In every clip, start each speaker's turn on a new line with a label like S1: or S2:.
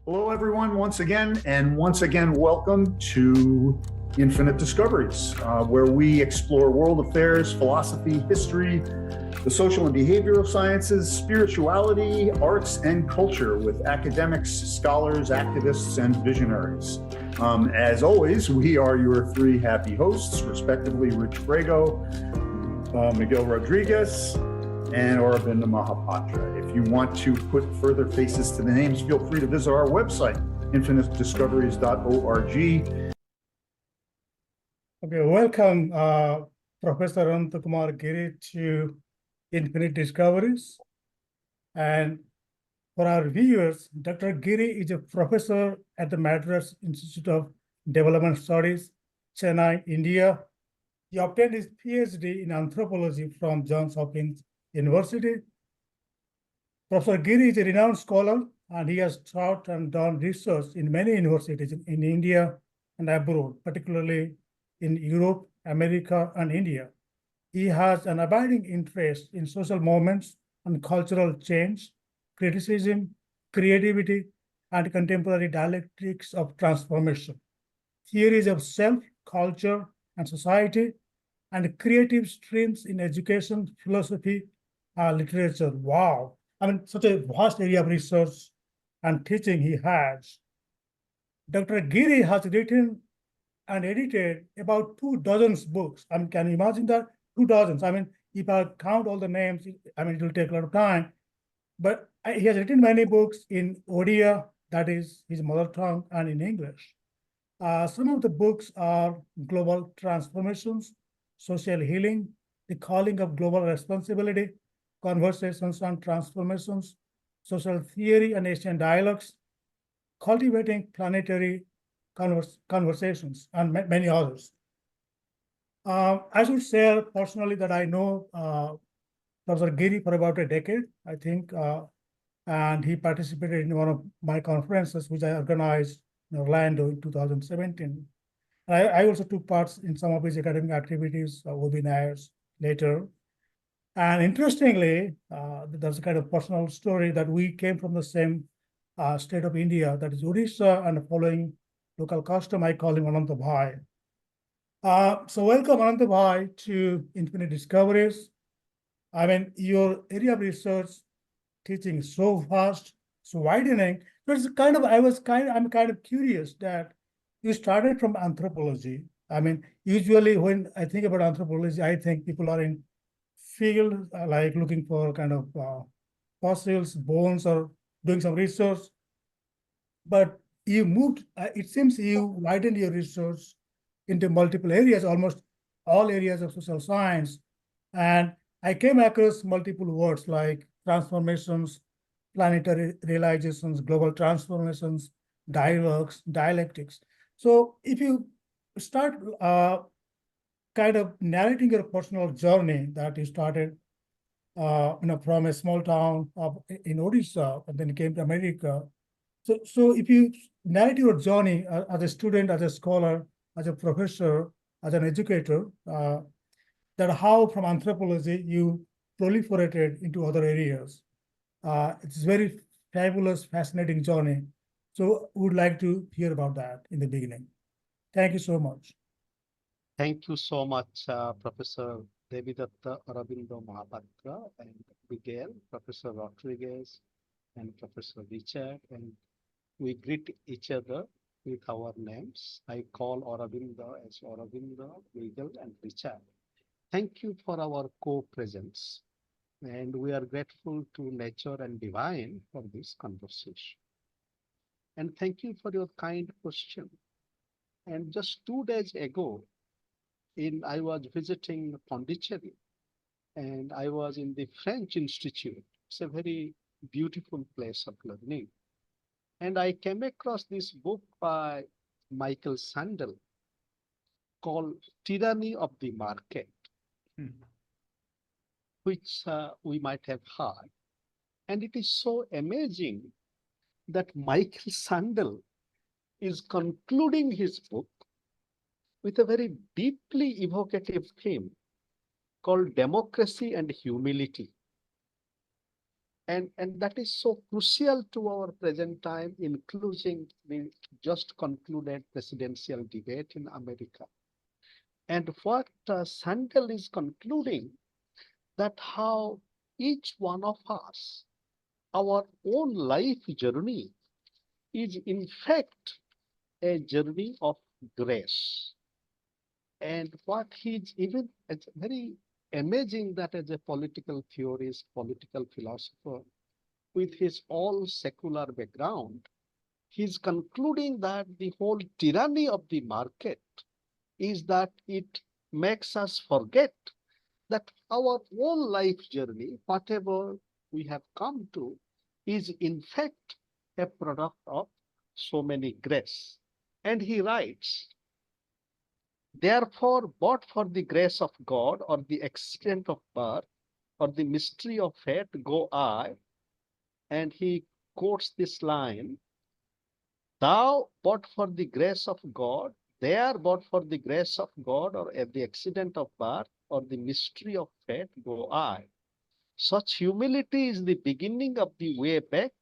S1: Hello, everyone, once again, and once again, welcome to Infinite Discoveries, where we explore world affairs, philosophy, history, the social and behavioral sciences, spirituality, arts, and culture with academics, scholars, activists, and visionaries. As always, we are your three happy hosts, respectively, Rich Brago, Miguel Rodriguez, and Aurobindo Mahapatra. If you want to put further faces to the names, feel free to visit our website, infinitediscoveries.org.
S2: Okay, welcome, Professor Ananta Giri to Infinite Discoveries. And for our viewers, Dr. Giri is a professor at the Madras Institute of Development Studies, Chennai, India. He obtained his PhD in anthropology from Johns Hopkins University. Professor Giri is a renowned scholar, and he has taught and done research in many universities in India and abroad, particularly in Europe, America, and India. He has an abiding interest in social movements and cultural change, criticism, creativity, and contemporary dialectics of transformation, theories of self, culture, and society, and creative streams in education, philosophy, literature. Wow. I mean, such a vast area of research and teaching he has. Dr. Giri has written and edited about 2 dozen books. I mean, can you imagine that? 2 dozens. I mean, if I count all the names, I mean, it will take a lot of time. But he has written many books in Odia, that is his mother tongue, and in English. Some of the books are Global Transformations, Social Healing, The Calling of Global Responsibility, Conversations on Transformations, Social Theory and Asian Dialogues, Cultivating Planetary Conversations, and many others. I should share personally that I know Professor Giri for about a decade, I think, and he participated in one of my conferences, which I organized in Orlando in 2017. I also took part in some of his academic activities, webinars later. And interestingly, there's a kind of personal story that we came from the same state of India, that is Odisha, and following local custom, I call him Ananta Bhai. So welcome, Ananta Bhai, to Infinite Discoveries. I mean, your area of research teaching is so vast, so widening. So it's I'm kind of curious that you started from anthropology. I mean, usually when I think about anthropology, I think people are in field like looking for kind of fossils, bones, or doing some research. But you moved, it seems you widened your research into multiple areas, almost all areas of social science. And I came across multiple words like transformations, planetary realizations, global transformations, dialogues, dialectics. So if you start kind of narrating your personal journey that you started from a small town in Odisha and then came to America. So if you narrate your journey as a student, as a scholar, as a professor, as an educator, that how from anthropology you proliferated into other areas. It's very fabulous, fascinating journey. So would like to hear about that in the beginning. Thank you so much.
S3: Thank you so much, Professor Devidatta Aurobindo Mahapatra and Miguel, Professor Rodriguez, and Professor Richard. And we greet each other with our names. I call Aurobindo as Aurobindo, Miguel, and Richard. Thank you for our co-presence. And we are grateful to nature and divine for this conversation. And thank you for your kind question. And just 2 days ago, I was visiting Pondicherry, and I was in the French Institute. It's a very beautiful place of learning. And I came across this book by Michael Sandel called Tyranny of the Market, which we might have heard. And it is so amazing that Michael Sandel is concluding his book with a very deeply evocative theme called democracy and humility. And that is so crucial to our present time, including the just concluded presidential debate in America. And what Sandel is concluding, that how each one of us, our own life journey is in fact a journey of grace. And what he's even, it's very amazing that as a political theorist, political philosopher, with his all secular background, he's concluding that the whole tyranny of the market is that it makes us forget that our own life journey, whatever we have come to, is in fact a product of so many grace. And he writes, therefore, but for the grace of God or the accident of birth or the mystery of fate, go I, and he quotes this line, thou, but for the grace of God, there, but for the grace of God, or at the accident of birth, or the mystery of fate, go I. Such humility is the beginning of the way back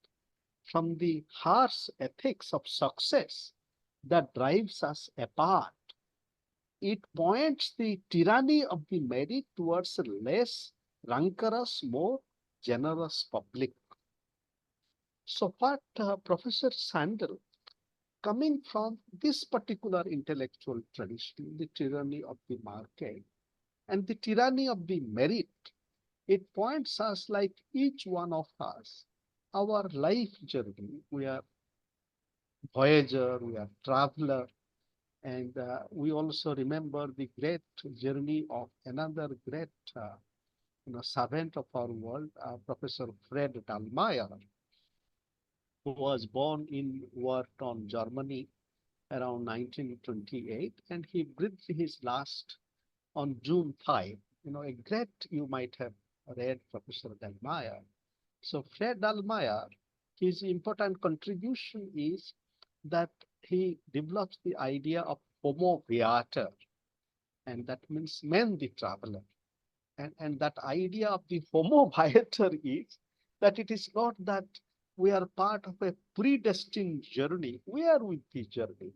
S3: from the harsh ethics of success that drives us apart. It points the tyranny of the merit towards a less rancorous, more generous public. So what Professor Sandel, coming from this particular intellectual tradition, the tyranny of the market and the tyranny of the merit, it points us like each one of us, our life journey. We are voyager, we are traveler, and we also remember the great journey of another great servant of our world, Professor Fred Dallmayr, who was born in Warton, Germany, around 1928, and he breathed his last on June 5. A great, you might have read Professor Dallmayr. So Fred Dallmayr, his important contribution is that he develops the idea of homo viator, and that means man the traveler. And that idea of the homo viator is that it is not that we are part of a predestined journey, we are with the journey.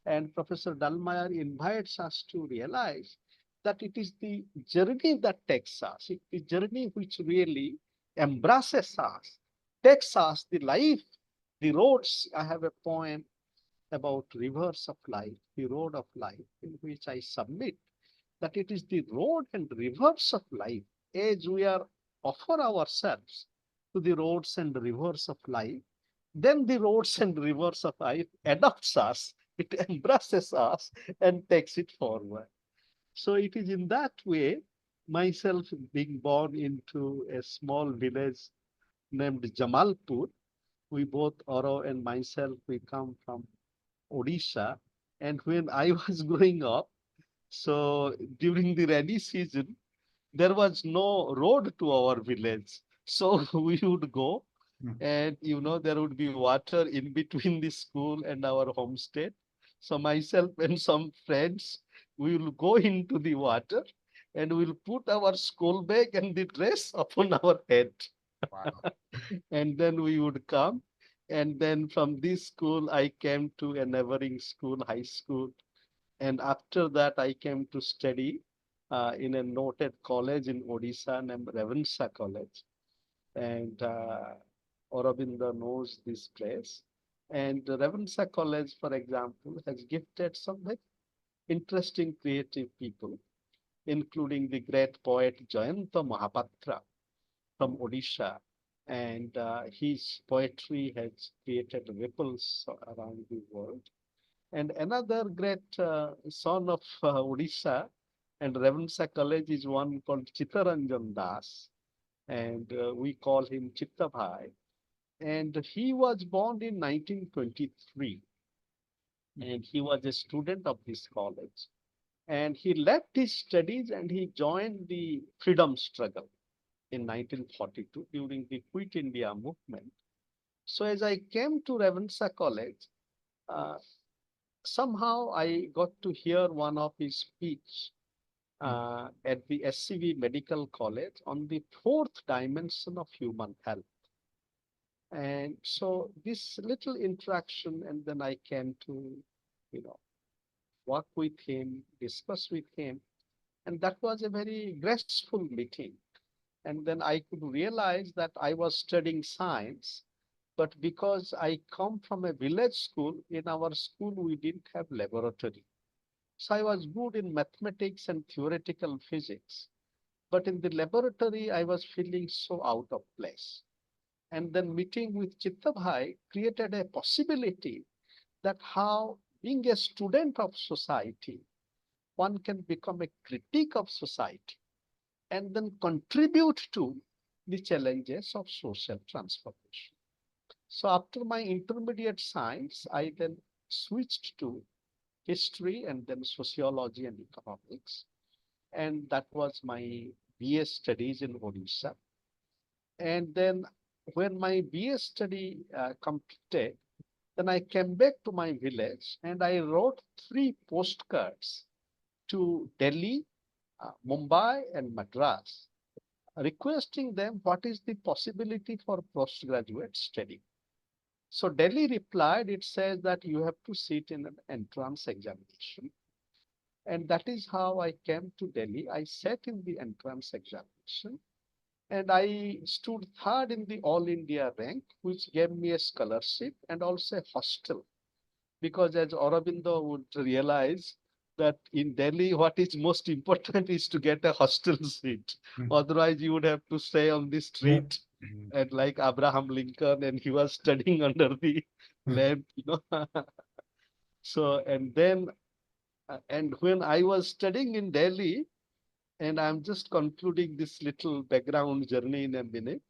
S3: And Professor Dallmayr invites us to realize that it is the journey that takes us, it is the journey which really embraces us, takes us the life, the roads. I have a poem about rivers of life, the road of life, in which I submit that it is the road and rivers of life, as we are offer ourselves to the roads and rivers of life, then the roads and rivers of life adopts us, it embraces us and takes it forward. So it is in that way, myself being born into a small village named Jamalpur, we both, Oro and myself, we come from Odisha. And when I was growing up, so during the rainy season, there was no road to our village. So we would go, and there would be water in between the school and our homestead. So myself and some friends, we will go into the water and we'll put our school bag and the dress upon our head.
S1: Wow.
S3: And then we would come. And then from this school, I came to a neighboring school, high school. And after that, I came to study in a noted college in Odisha named Revensa College. And Aurobindo knows this place. And Revensa College, for example, has gifted some very interesting creative people, including the great poet Jayanta Mahapatra from Odisha. And his poetry has created ripples around the world. And another great son of Odisha and Revensa College is one called Chittaranjan Das, and we call him Chittabhai. And he was born in 1923, and he was a student of this college. And he left his studies and he joined the freedom struggle in 1942 during the Quit India movement. So as I came to Revensa College, uh, somehow I got to hear one of his speech at the SCV Medical College on the fourth dimension of human health. And so this little interaction, and then I came to, you know, work with him, discuss with him, and that was a very graceful meeting. And then I could realize that I was studying science, but because I come from a village school, in our school we didn't have laboratory. So I was good in mathematics and theoretical physics, but in the laboratory I was feeling so out of place. And then meeting with Chittabhai created a possibility that how being a student of society, one can become a critic of society and then contribute to the challenges of social transformation. So after my intermediate science, I then switched to history and then sociology and economics. And that was my BA studies in Odisha. And then when my BA study completed, then I came back to my village and I wrote 3 postcards to Delhi, Mumbai, and Madras, requesting them what is the possibility for postgraduate study. So Delhi replied, it says that you have to sit in an entrance examination. And that is how I came to Delhi. I sat in the entrance examination and I stood third in the All India rank, which gave me a scholarship and also a hostel. Because as Aurobindo would realize that in Delhi, what is most important is to get a hostel seat. Otherwise, you would have to stay on the street and like Abraham Lincoln, and he was studying under the lamp, So, and then, and when I was studying in Delhi, and I'm just concluding this little background journey in a minute.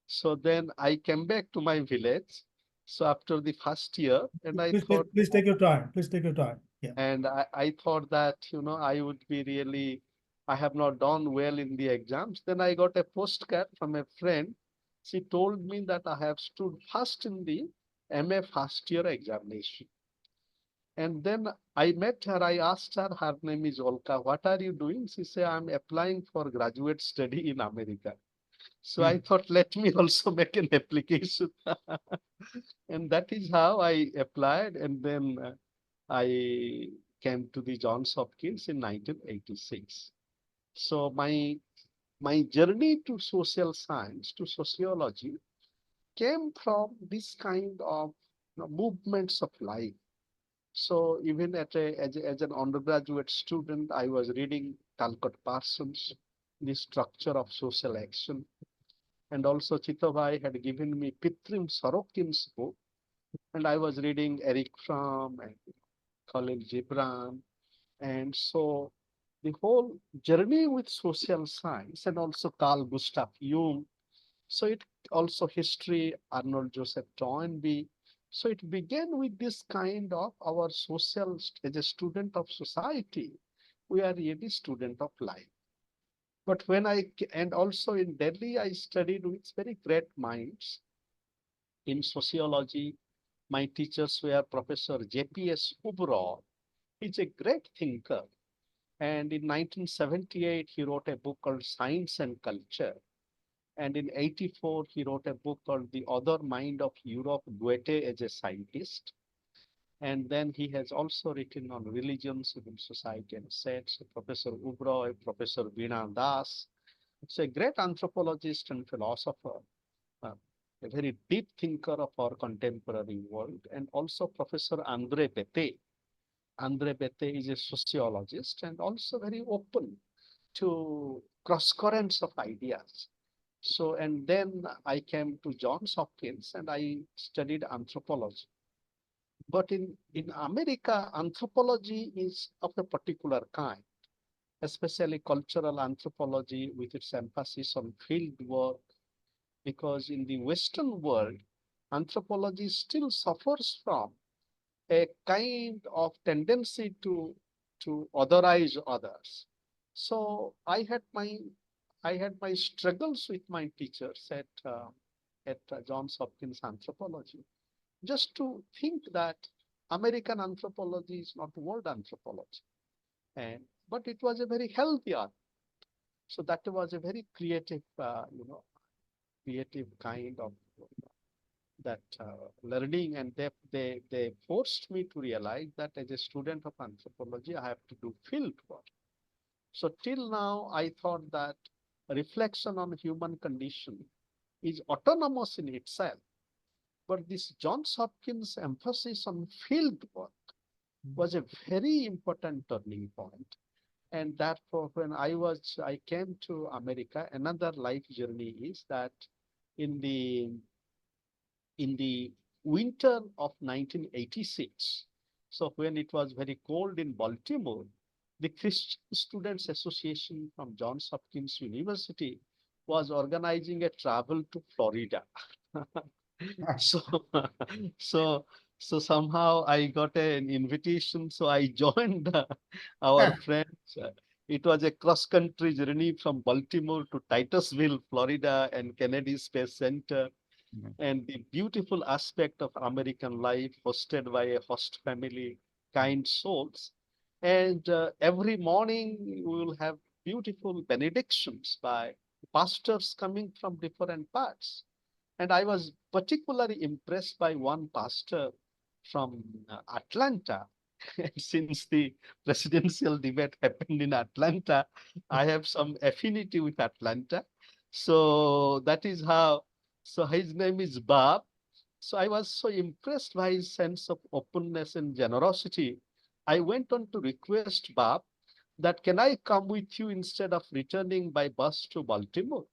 S3: So then I came back to my village. So after the first year, and I thought,
S2: please take your time. Please take your time. Yeah.
S3: and I thought that, I would be really, I have not done well in the exams. Then I got a postcard from a friend. She told me that I have stood first in the MA first year examination. And then I met her, I asked her, her name is Olka, what are you doing? She said, I'm applying for graduate study in America. So I thought, let me also make an application. And that is how I applied. And then I came to the Johns Hopkins in 1986. So my journey to social science, to sociology, came from this kind of movements of life. So even as an undergraduate student, I was reading Talcott Parsons, The Structure of Social Action. And also Chittabhai had given me Pitrim Sorokin's book, and I was reading Eric Fromm and Khalil Gibran. And so the whole journey with social science and also Carl Gustav Jung. So it also history, Arnold Joseph Toynbee. So it began with this kind of our social, as a student of society, we are really student of life. But and also in Delhi, I studied with very great minds in sociology. My teachers were Professor J.P.S. Ubrov. He's a great thinker. And in 1978, he wrote a book called Science and Culture. And in 84, he wrote a book called The Other Mind of Europe, Goethe as a Scientist. And then he has also written on religion, civil society, and sets. Professor Ubrov, Professor Veena Das. It's a great anthropologist and philosopher, uh, a very deep thinker of our contemporary world, and also Professor Andre Bete. Andre Bete is a sociologist and also very open to cross currents of ideas. So, and then I came to Johns Hopkins and I studied anthropology. But in America, anthropology is of a particular kind, especially cultural anthropology with its emphasis on field work, because in the Western world, anthropology still suffers from a kind of tendency to otherize others. So I had my struggles with my teachers at Johns Hopkins anthropology, just to think that American anthropology is not world anthropology, and but it was a very healthy art. So that was a very creative, creative kind of learning, and they forced me to realize that as a student of anthropology, I have to do field work. So till now, I thought that reflection on human condition is autonomous in itself. But this Johns Hopkins emphasis on field work was a very important turning point. And therefore, when I came to America, another life journey is that in the in the winter of 1986, so when it was very cold in Baltimore, the Christian Students Association from Johns Hopkins University was organizing a travel to Florida. So, so, so somehow I got an invitation. So I joined our friends. It was a cross-country journey from Baltimore to Titusville, Florida, and Kennedy Space Center. And the beautiful aspect of American life, hosted by a host family, kind souls. And every morning we will have beautiful benedictions by pastors coming from different parts. And I was particularly impressed by one pastor from Atlanta. And since the presidential debate happened in Atlanta, I have some affinity with Atlanta. So that is how, so his name is Bob. So I was so impressed by his sense of openness and generosity. I went on to request Bob that can I come with you instead of returning by bus to Baltimore?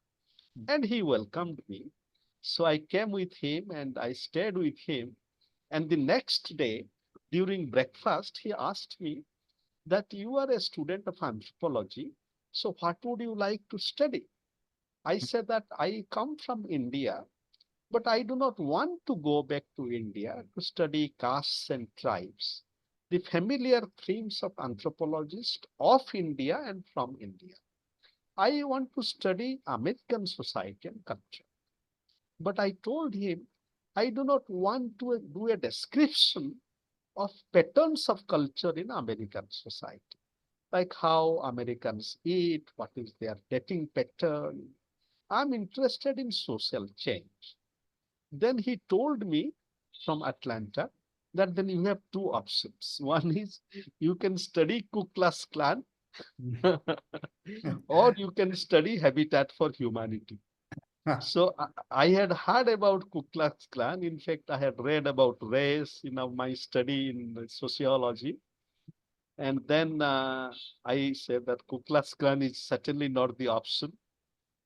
S3: And he welcomed me. So I came with him and I stayed with him. And the next day, during breakfast, he asked me that you are a student of anthropology. So what would you like to study? I said that I come from India, but I do not want to go back to India to study castes and tribes, the familiar themes of anthropologists of India and from India. I want to study American society and culture. But I told him, I do not want to do a description of patterns of culture in American society, like how Americans eat, what is their dating pattern. I'm interested in social change. Then he told me from Atlanta that then you have two options. One is you can study Ku Klux Klan or you can study Habitat for Humanity. So I had heard about Ku Klux Klan. In fact, I had read about race in my study in sociology. And then I said that Ku Klux Klan is certainly not the option.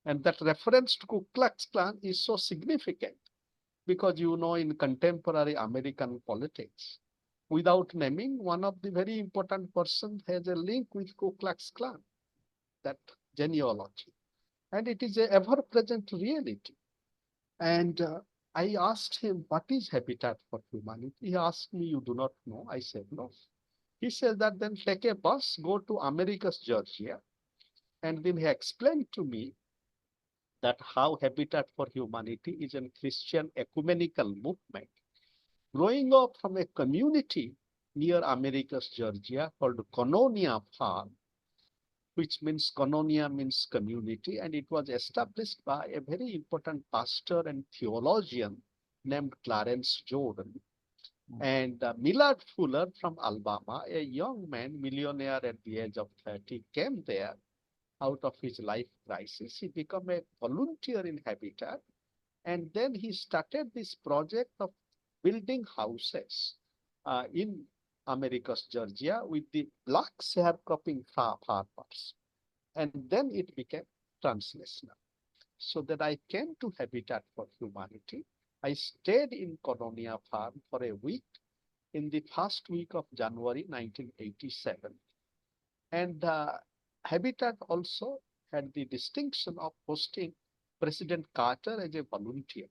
S3: And that reference to Ku Klux Klan is so significant because you know in contemporary American politics, without naming, one of the very important persons has a link with Ku Klux Klan, that genealogy. And it is a ever-present reality. And I asked him, what is Habitat for Humanity? He asked me, you do not know? I said, no. He said that then take a bus, go to Americus, Georgia. And then he explained to me that how Habitat for Humanity is a Christian ecumenical movement growing up from a community near Americus, Georgia called Kononia Farm, which means Kononia means community, and it was established by a very important pastor and theologian named Clarence Jordan. And Millard Fuller from Alabama, a young man, millionaire at the age of 30, came there out of his life crisis. He became a volunteer in Habitat, and then he started this project of building houses in Americus, Georgia, with the black sharecropping farmers. And then it became translational. So that I came to Habitat for Humanity. I stayed in Colonia Farm for a week in the first week of January 1987. And Habitat also had the distinction of hosting President Carter as a volunteer.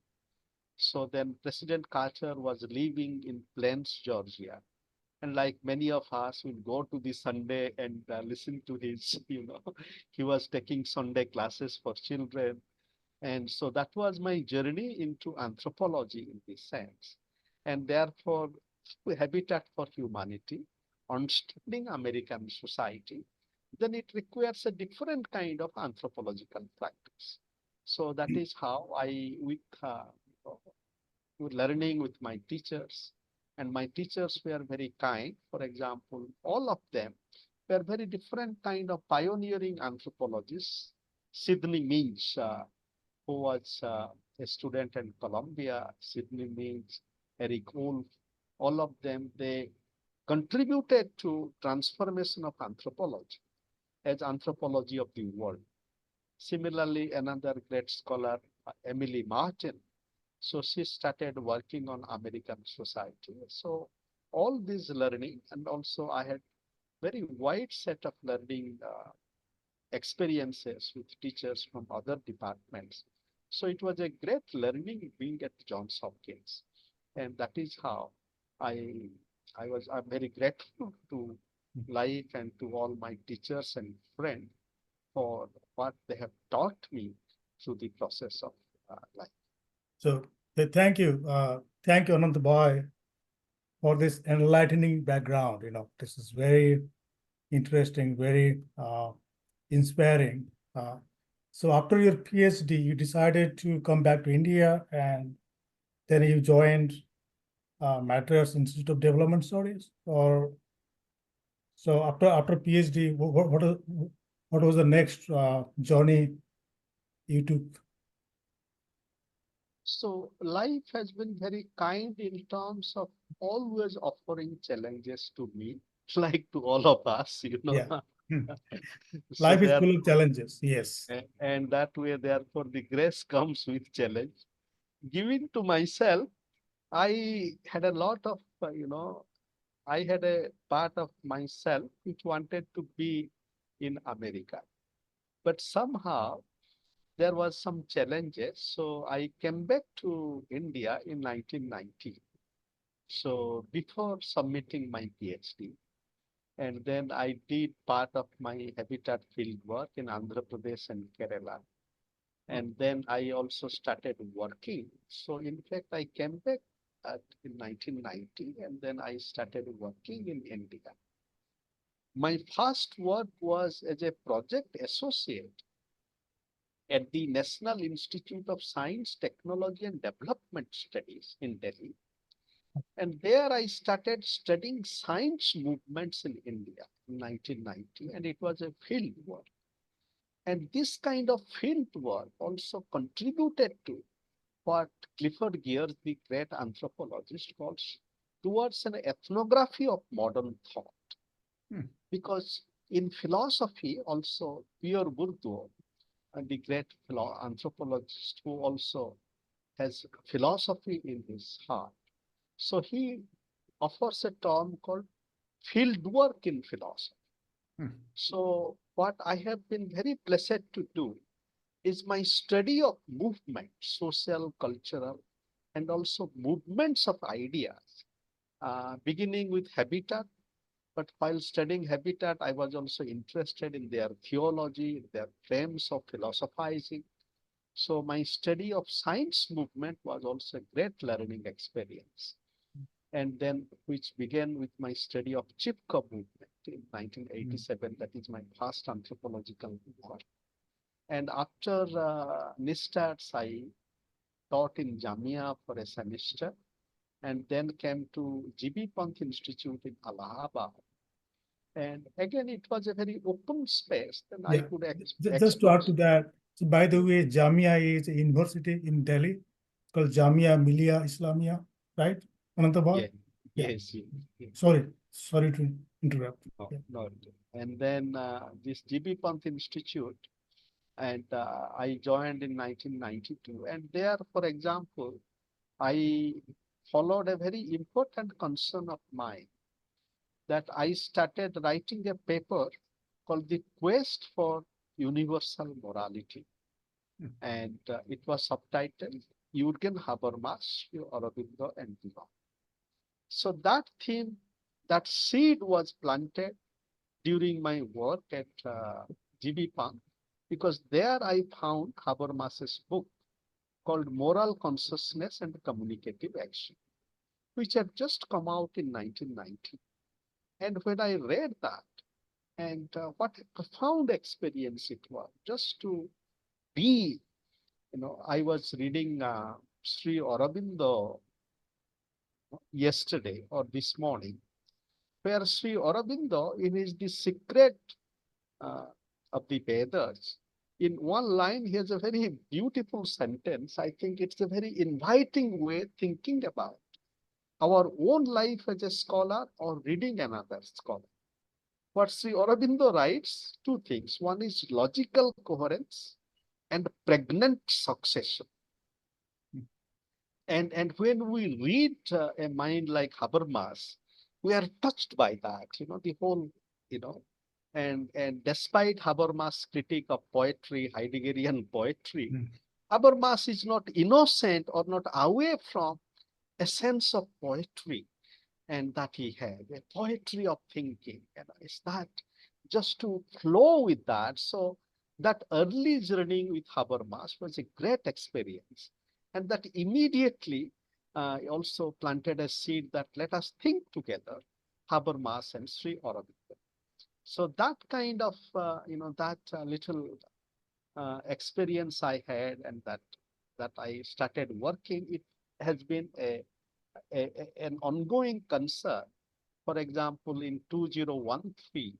S3: So then President Carter was living in Plains, Georgia. And like many of us will go to the Sunday and listen to his, he was taking Sunday classes for children. And so that was my journey into anthropology in this sense. And therefore, Habitat for Humanity, understanding American society, then it requires a different kind of anthropological practice. So that is how I, with learning with my teachers. And my teachers were very kind. For example, all of them were very different kind of pioneering anthropologists. Sidney Minch, who was a student in Columbia, Sidney Minch, Eric Wolf, all of them, they contributed to transformation of anthropology as anthropology of the world. Similarly, another great scholar, Emily Martin, so she started working on American society. So all this learning, and also I had very wide set of learning experiences with teachers from other departments. So it was a great learning being at Johns Hopkins. And that is how I I'm very grateful to life and to all my teachers and friends for what they have taught me through the process of life.
S2: So thank you. Thank you, Ananta Bhai, for this enlightening background. This is very interesting, very inspiring. So after your PhD, you decided to come back to India, and then you joined Madras Institute of Development Studies. Or so after PhD, what was the next journey you took?
S3: So life has been very kind in terms of always offering challenges to me, like to all of us,
S2: Yeah.
S3: So
S2: Life is full of challenges. Yes.
S3: and that way, therefore, the grace comes with challenge. Giving to myself, I had a lot of, I had a part of myself which wanted to be in America. But somehow there was some challenges. So I came back to India in 1990. So before submitting my PhD, and then I did part of my habitat field work in Andhra Pradesh and Kerala. And then I also started working. So in fact, I came back in 1990, and then I started working in India. My first work was as a project associate at the National Institute of Science, Technology and Development Studies in Delhi. And there I started studying science movements in India in 1990, and it was a field work. And this kind of field work also contributed to what Clifford Geertz, the great anthropologist, calls towards an ethnography of modern thought. Because in philosophy also, Pierre Bourdieu, and the great anthropologist who also has philosophy in his heart. So he offers a term called field work in philosophy. So what I have been very blessed to do is my study of movement, social, cultural, and also movements of ideas, beginning with habitat. But while studying habitat, I was also interested in their theology, their frames of philosophizing. So my study of science movement was also a great learning experience. And then which began with my study of Chipko movement in 1987. That is my first anthropological work. And after NISTATS, I taught in Jamia for a semester, and then came to GB Pant Institute in Allahabad. And again, it was a very open space. Then I could
S2: Just to add to that, so by the way, Jamia is a university in Delhi. It's called Jamia Millia Islamia, right? Ananta Bhai?
S3: Yes.
S2: Sorry to interrupt.
S3: No. And then this GB Pant Institute, and I joined in 1992. And there, for example, I followed a very important concern of mine, that I started writing a paper called The Quest for Universal Morality. And it was subtitled Jürgen Habermas, Aurobindo and Beyond. So that theme, that seed was planted during my work at GB Pant, because there I found Habermas's book called Moral Consciousness and Communicative Action, which had just come out in 1990. And when I read that, and what a profound experience it was, just to be, I was reading Sri Aurobindo yesterday or this morning, where Sri Aurobindo, in his The Secret uh, of the Vedas, in one line, he has a very beautiful sentence. I think it's a very inviting way thinking about our own life as a scholar or reading another scholar. What Sri Aurobindo writes, two things. One is logical coherence and pregnant succession. And when we read a mind like Habermas, we are touched by that, the whole, and despite Habermas' critique of poetry, Heideggerian poetry, Habermas is not innocent or not away from a sense of poetry and that he had, a poetry of thinking. And it's that just to flow with that. So that early journey with Habermas was a great experience. And that immediately also planted a seed that let us think together, Habermas and Sri Aurobindo. So that kind of, that little experience I had, and that I started working, it has been an ongoing concern. For example, in 2013,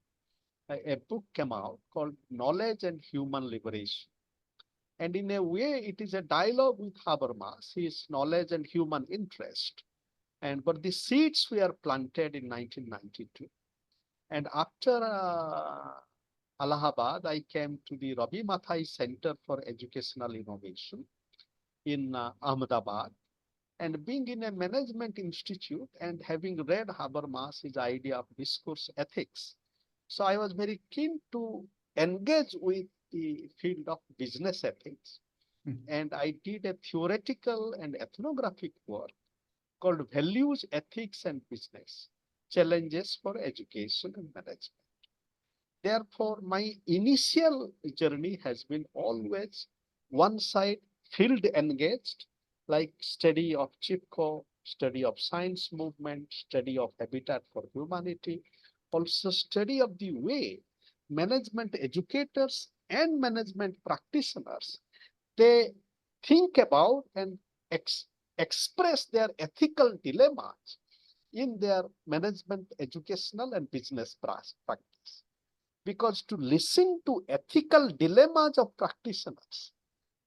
S3: a book came out called Knowledge and Human Liberation. And in a way, it is a dialogue with Habermas, his knowledge and human interest. But the seeds were planted in 1992. And after Allahabad, I came to the Ravi Mathai Center for Educational Innovation in Ahmedabad. And being in a management institute and having read Habermas, his idea of discourse ethics, so I was very keen to engage with the field of business ethics. And I did a theoretical and ethnographic work called Values, Ethics and Business, Challenges for Education and Management. Therefore, my initial journey has been always one side field engaged, like study of Chipko, study of science movement, study of Habitat for Humanity, also study of the way management educators and management practitioners, they think about and express their ethical dilemmas in their management, educational and business practice. Because to listen to ethical dilemmas of practitioners,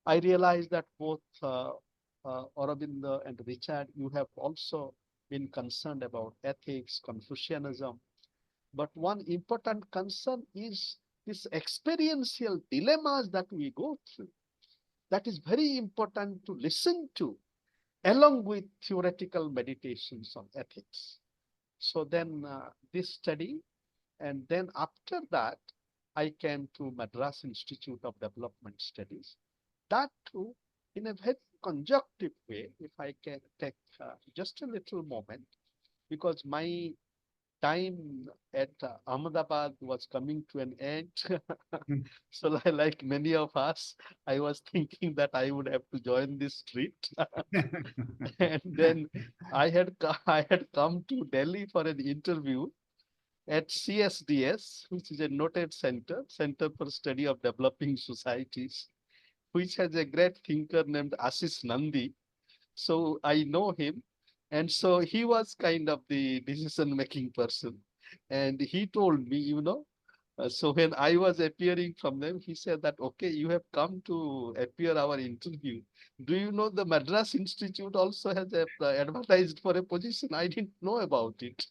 S3: I realized that both Aurobindo and Richard, you have also been concerned about ethics, Confucianism. But one important concern is this experiential dilemmas that we go through. That is very important to listen to, along with theoretical meditations on ethics. So then this study, and then after that, I came to Madras Institute of Development Studies. That too, in a very conjunctive way, if I can take just a little moment, because my time at Ahmedabad was coming to an end. So like many of us, I was thinking that I would have to join this street. And then I had come to Delhi for an interview at CSDS, which is a noted Center for Study of Developing Societies, which has a great thinker named Ashish Nandi. So I know him. And so he was kind of the decision-making person. And he told me, so when I was appearing from them, he said that, okay, you have come to appear our interview. Do you know the Madras Institute also has advertised for a position? I didn't know about it.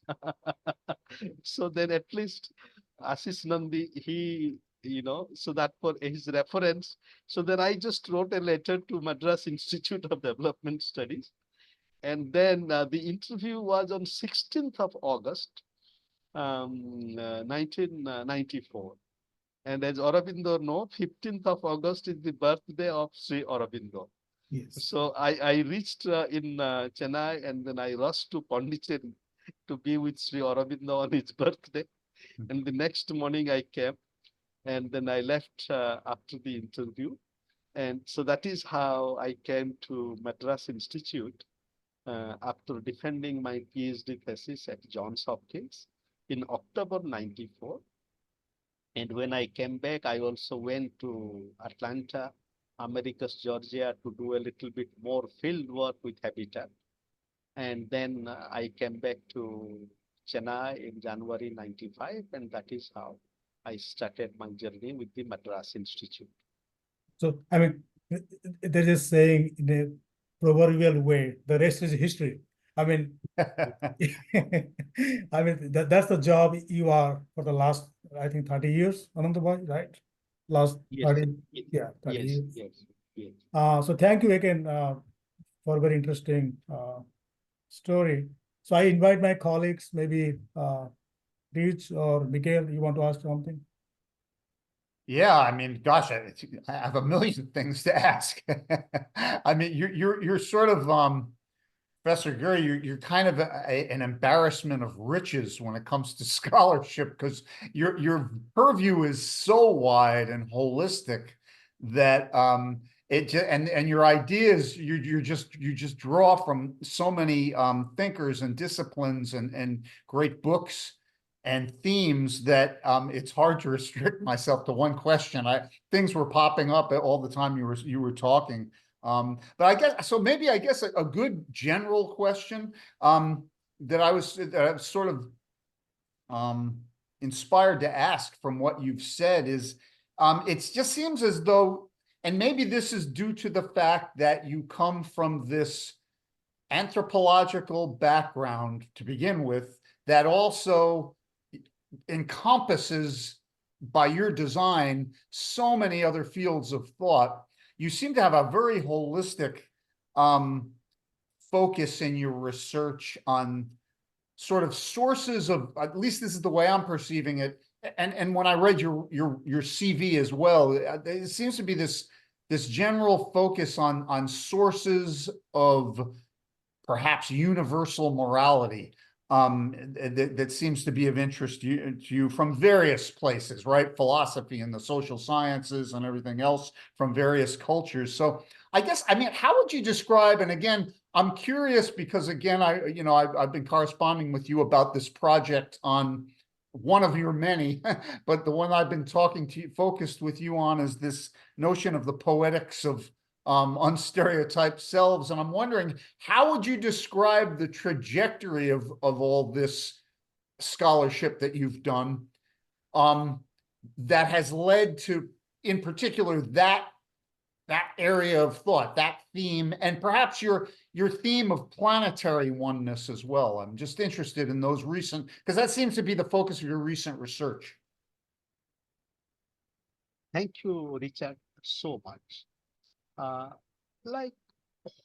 S3: So then at least Ashish Nandi, he, so that for his reference. So then I just wrote a letter to Madras Institute of Development Studies. And then the interview was on 16th of August, 1994. And as Aurobindo knows, 15th of August is the birthday of Sri Aurobindo.
S2: Yes.
S3: So I reached in Chennai, and then I rushed to Pondicherry to be with Sri Aurobindo on his birthday. And the next morning I came, and then I left after the interview. And so that is how I came to Madras Institute after defending my PhD thesis at Johns Hopkins in October 94. And when I came back, I also went to Atlanta Americus, Georgia to do a little bit more field work with habitat. And then I came back to Chennai in January 95, and that is how I started my journey with the Madras Institute.
S2: So, I mean, they're just saying in a proverbial way, the rest is history. I mean, I mean, that's the job you are for the last, I think, 30 years, Ananta Bhai, right? Last
S3: Yes,
S2: 30,
S3: yes,
S2: yeah, 30
S3: yes,
S2: years.
S3: yes, yes.
S2: So thank you again for a very interesting story. So I invite my colleagues, maybe Rich or Miguel, you want to ask something?
S4: Yeah, I mean, gosh, I have a million things to ask. I mean, you're sort of Professor Giri, you're kind of an embarrassment of riches when it comes to scholarship, because your purview is so wide and holistic that and your ideas you just draw from so many thinkers and disciplines and great books and themes that it's hard to restrict myself to one question. Things were popping up all the time you were talking. But I guess so. Maybe I guess a good general question that I was sort of inspired to ask from what you've said is it just seems as though, and maybe this is due to the fact that you come from this anthropological background to begin with, that also encompasses by your design so many other fields of thought. You seem to have a very holistic focus in your research on sort of sources of, at least this is the way I'm perceiving it. And when I read your CV as well, it seems to be this general focus on sources of perhaps universal morality that seems to be of interest to you from various places, right? Philosophy and the social sciences and everything else from various cultures. So I guess, I mean, how would you describe, and again, I'm curious because again, I've been corresponding with you about this project on one of your many, but the one I've been talking to you, focused with you on, is this notion of the poetics of unstereotyped selves. And I'm wondering, how would you describe the trajectory of all this scholarship that you've done that has led to, in particular, that area of thought, that theme, and perhaps your theme of planetary oneness as well? I'm just interested in those recent, because that seems to be the focus of your recent research.
S3: Thank you, Richard, so much. Like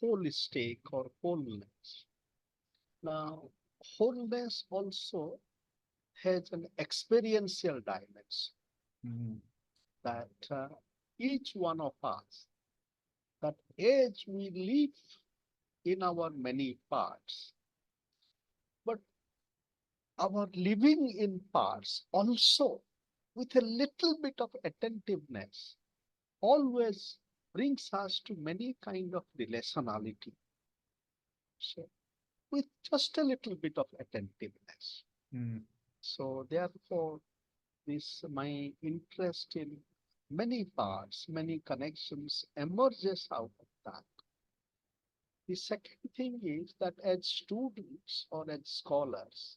S3: holistic or wholeness. Now, wholeness also has an experiential dimension that each one of us, that as we live in our many parts, but our living in parts also with a little bit of attentiveness always brings us to many kind of relationality. So with just a little bit of attentiveness. So therefore, this my interest in many parts, many connections emerges out of that. The second thing is that as students or as scholars,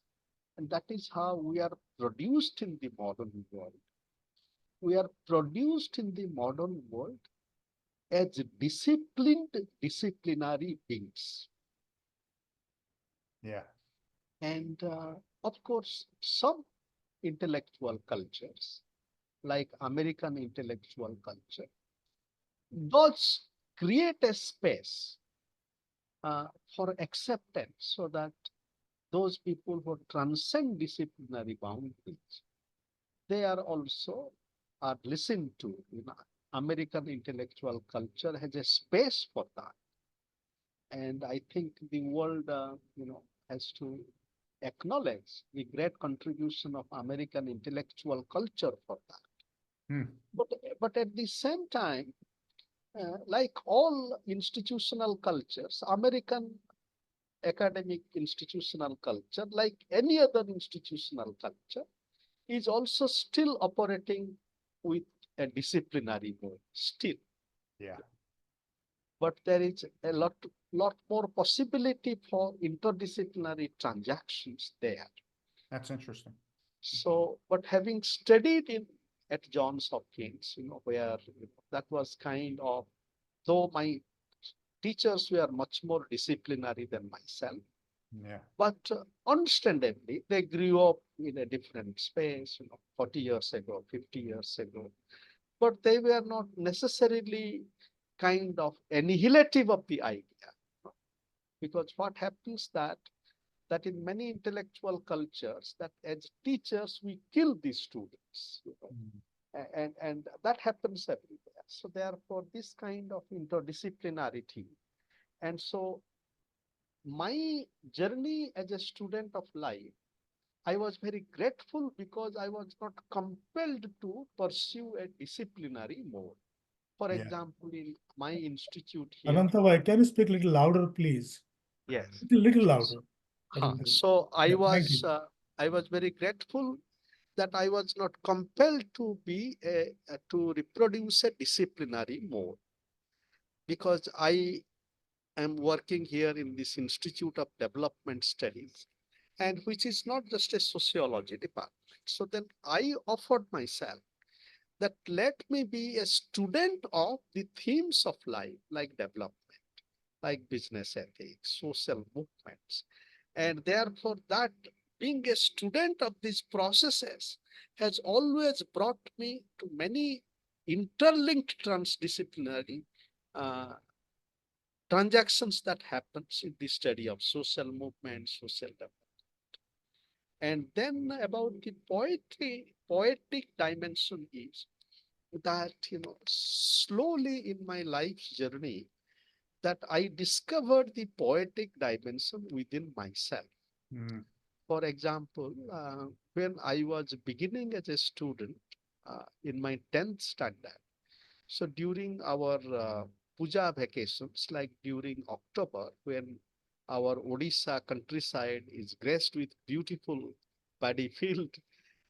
S3: and that is how we are produced in the modern world. We are produced in the modern world as disciplined disciplinary beings.
S4: Yeah.
S3: And of course, some intellectual cultures, like American intellectual culture, those create a space for acceptance so that those people who transcend disciplinary boundaries, they are also listened to. American intellectual culture has a space for that. And I think the world, has to acknowledge the great contribution of American intellectual culture for that. But at the same time, like all institutional cultures, American academic institutional culture, like any other institutional culture, is also still operating with a disciplinary mode, still.
S4: Yeah.
S3: But there is a lot more possibility for interdisciplinary transactions there.
S4: That's interesting.
S3: So, but having studied in at Johns Hopkins, where that was kind of, though my teachers were much more disciplinary than myself,
S4: Yeah.
S3: but understandably, they grew up in a different space, 40 years ago, 50 years ago, but they were not necessarily kind of annihilative of the idea. Because what happens that in many intellectual cultures, that as teachers, we kill these students, and that happens everywhere. So therefore, this kind of interdisciplinarity. And so my journey as a student of life, I was very grateful because I was not compelled to pursue a disciplinary mode. For
S2: Yeah.
S3: example, in my institute here,
S2: Ananta, can you speak a little louder, please?
S3: yes.
S2: Little louder.
S3: So
S2: Yeah, thank you.
S3: I was very grateful that I was not compelled to to reproduce a disciplinary mode, because I am working here in this Institute of Development Studies, and which is not just a sociology department. So then I offered myself that let me be a student of the themes of life, like development, like business ethics, social movements. And therefore, that being a student of these processes has always brought me to many interlinked transdisciplinary uh, transactions that happens in the study of social movements, social development. And then about the poetic dimension is that, slowly in my life's journey, that I discovered the poetic dimension within myself.
S4: Mm.
S3: For example, when I was beginning as a student in my 10th standard, so during our puja vacations, like during October, when our Odisha countryside is graced with beautiful paddy field,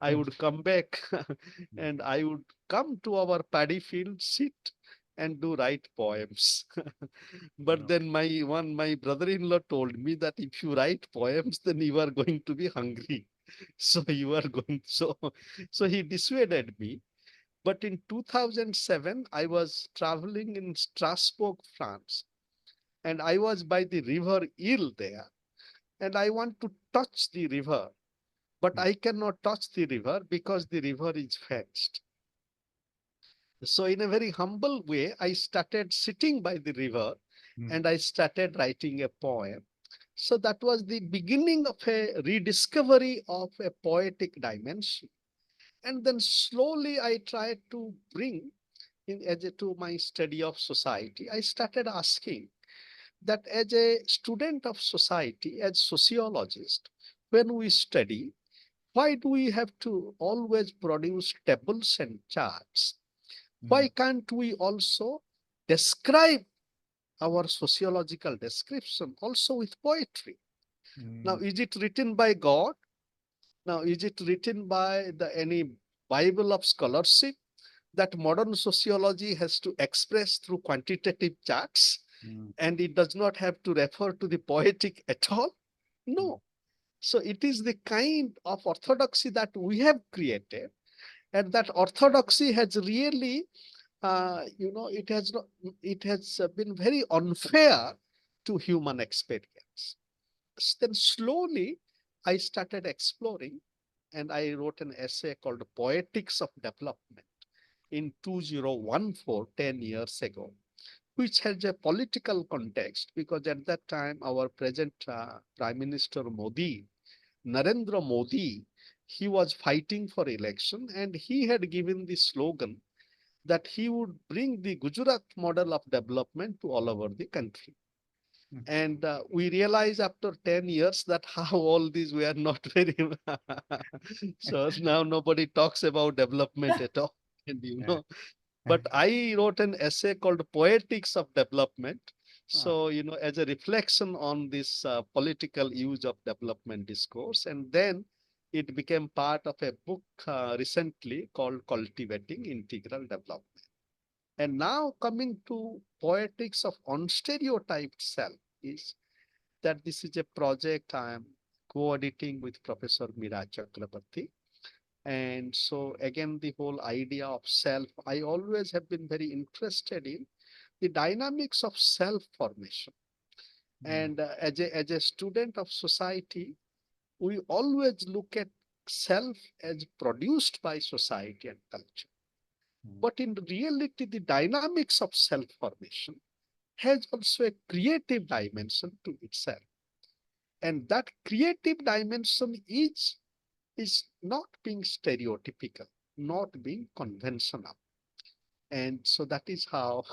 S3: I would come back and I would come to our paddy field, sit and do write poems. But then my brother-in-law told me that if you write poems, then you are going to be hungry. So you are going, so he dissuaded me. But in 2007, I was traveling in Strasbourg, France, and I was by the river Ile there, and I want to touch the river, but I cannot touch the river because the river is fenced. So in a very humble way, I started sitting by the river and I started writing a poem. So that was the beginning of a rediscovery of a poetic dimension. And then slowly I tried to bring to my study of society. I started asking that as a student of society, as sociologist, when we study, why do we have to always produce tables and charts? Why can't we also describe our sociological description also with poetry? Now, is it written by God? Now, is it written by any Bible of scholarship that modern sociology has to express through quantitative charts, and it does not have to refer to the poetic at all? No. So it is the kind of orthodoxy that we have created, and that orthodoxy has really, it has been very unfair to human experience. Then slowly I started exploring, and I wrote an essay called Poetics of Development in 2014, 10 years ago, which has a political context, because at that time our present Prime Minister Modi, Narendra Modi, he was fighting for election, and he had given the slogan that he would bring the Gujarat model of development to all over the country. And we realize after 10 years that how all these were not very. So now nobody talks about development at all. And but I wrote an essay called Poetics of Development. So, as a reflection on this political use of development discourse. And then it became part of a book recently called Cultivating Integral Development. And now coming to poetics of unstereotyped self is that this is a project I am co-editing with Professor Mira Chakrabarti. And so again, the whole idea of self, I always have been very interested in the dynamics of self formation. And as a student of society, we always look at self as produced by society and culture. But in reality, the dynamics of self formation has also a creative dimension to itself. And that creative dimension is not being stereotypical, not being conventional. And so that is how.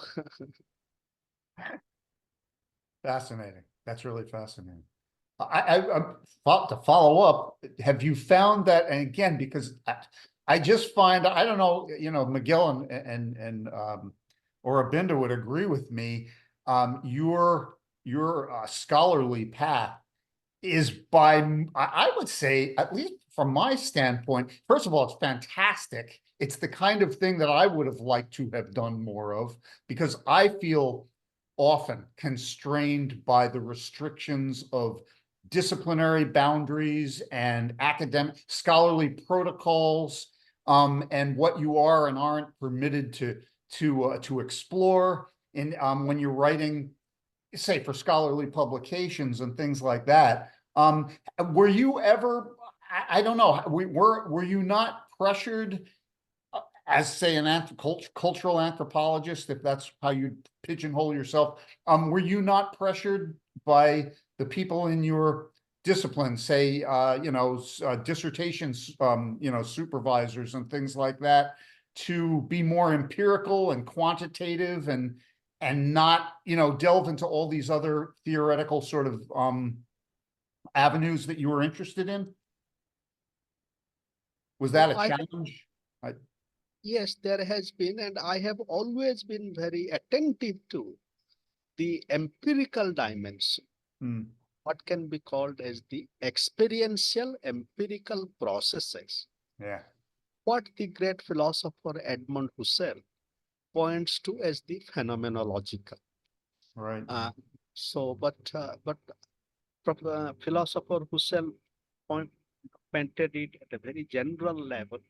S4: Fascinating. That's really fascinating. To follow up, have you found that, and again, because I just find, I don't know, Miguel and Aurobindo would agree with me. Your scholarly path is I would say, at least from my standpoint, first of all, it's fantastic. It's the kind of thing that I would have liked to have done more of, because I feel often constrained by the restrictions of disciplinary boundaries and academic scholarly protocols, and what you are and aren't permitted to explore in when you're writing, say, for scholarly publications and things like that. Were you ever, I don't know, were you not pressured as, say, an cultural anthropologist, if that's how you pigeonhole yourself? Were you not pressured by the people in your discipline, say, dissertations, supervisors and things like that, to be more empirical and quantitative and not, delve into all these other theoretical sort of avenues that you were interested in? Was that a challenge?
S3: Yes, there has been, and I have always been very attentive to the empirical dimension, what can be called as the experiential empirical processes.
S4: Yeah.
S3: What the great philosopher Edmund Husserl points to as the phenomenological.
S4: Right.
S3: But philosopher Husserl pointed it at a very general level.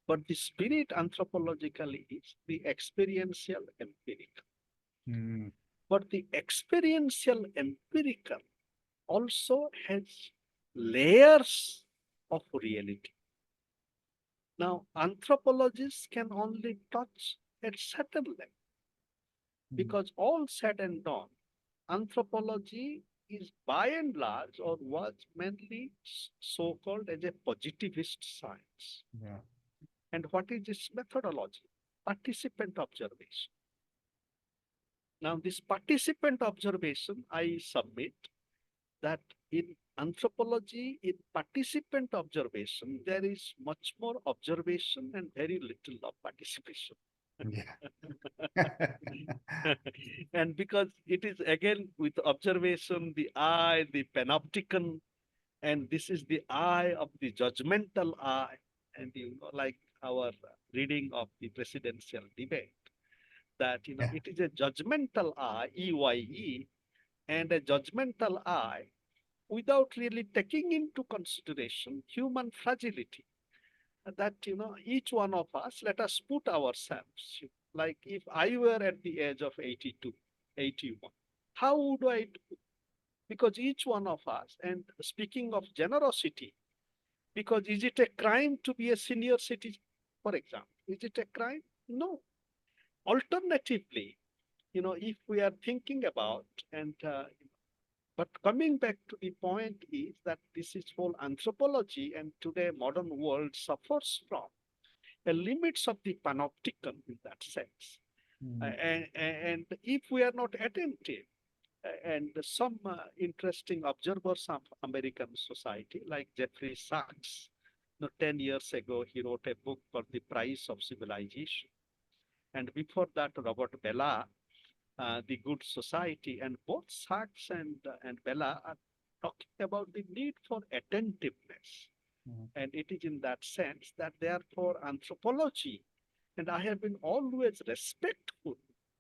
S3: But the spirit anthropologically is the experiential empirical. But the experiential empirical also has layers of reality. Now, anthropologists can only touch at certain level, because all said and done, anthropology is by and large, or was mainly so-called as a positivist science.
S4: Yeah.
S3: And what is its methodology? Participant observation. Now, this participant observation, I submit that in anthropology, in participant observation, there is much more observation and very little of participation.
S4: Yeah.
S3: And because it is again with observation, the eye, the panopticon, and this is the eye of the judgmental eye. And like our reading of the presidential debate, that
S4: Yeah.
S3: it is a judgmental eye, EYE, and a judgmental eye without really taking into consideration human fragility. That each one of us, let us put ourselves, like if I were at the age of 82, 81, how would I do? Because each one of us, and speaking of generosity, because is it a crime to be a senior citizen, for example? Is it a crime? No. Alternatively, if we are thinking about, and but coming back to the point is that this is whole anthropology, and today modern world suffers from the limits of the panopticon in that sense. And if we are not attentive, and some interesting observers of American society, like Jeffrey Sachs, 10 years ago, he wrote a book called The Price of Civilization. And before that, Robert Bella, The Good Society, and both Sachs and Bella are talking about the need for attentiveness. And it is in that sense that therefore anthropology
S5: And I have been always respectful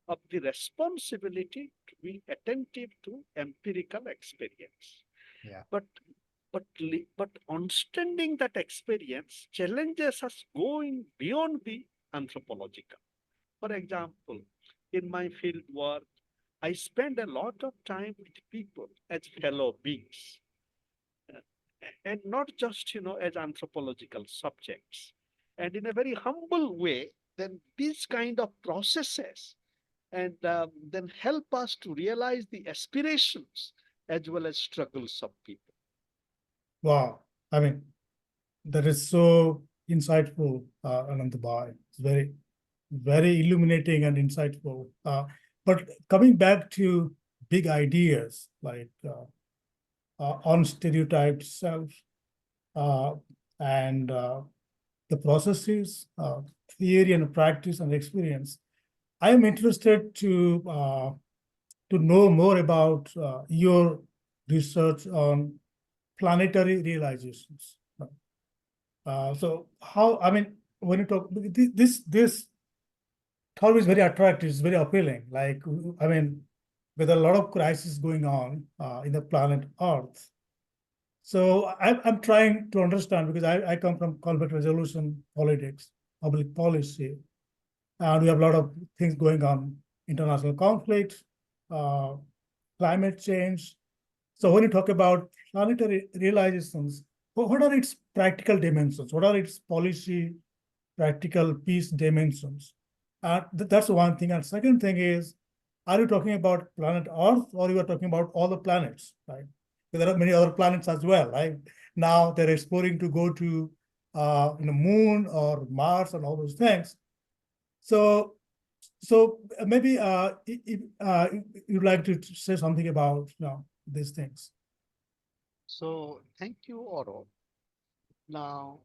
S5: of the responsibility to be attentive to empirical experience.
S4: Yeah.
S5: But understanding that experience challenges us going beyond the anthropological. For example, in my field work, I spend a lot of time with people as fellow beings, uh, and not just as anthropological subjects. And in a very humble way, then these kind of processes and then help us to realize the aspirations as well as struggles of people.
S2: Wow. I mean, that is so insightful, Ananta. It's very, very illuminating and insightful. But coming back to big ideas like on stereotyped self uh, and the processes, theory and practice and experience, I am interested to know more about your research on planetary realizations. So how, I mean, when you talk, this thought is very attractive, it's very appealing. Like, I mean, with a lot of crisis going on in the planet Earth. So I'm trying to understand because I come from conflict resolution politics, public policy, and we have a lot of things going on, international conflict, uh, climate change. So when you talk about planetary realizations, what are its practical dimensions? What are its policy, practical peace dimensions? That's one thing. And second thing is, are you talking about planet Earth or you are talking about all the planets, right? There are many other planets as well, right? Now they're exploring to go to moon or Mars and all those things. So maybe if you'd like to say something about these things.
S3: So thank you, Oro. Now,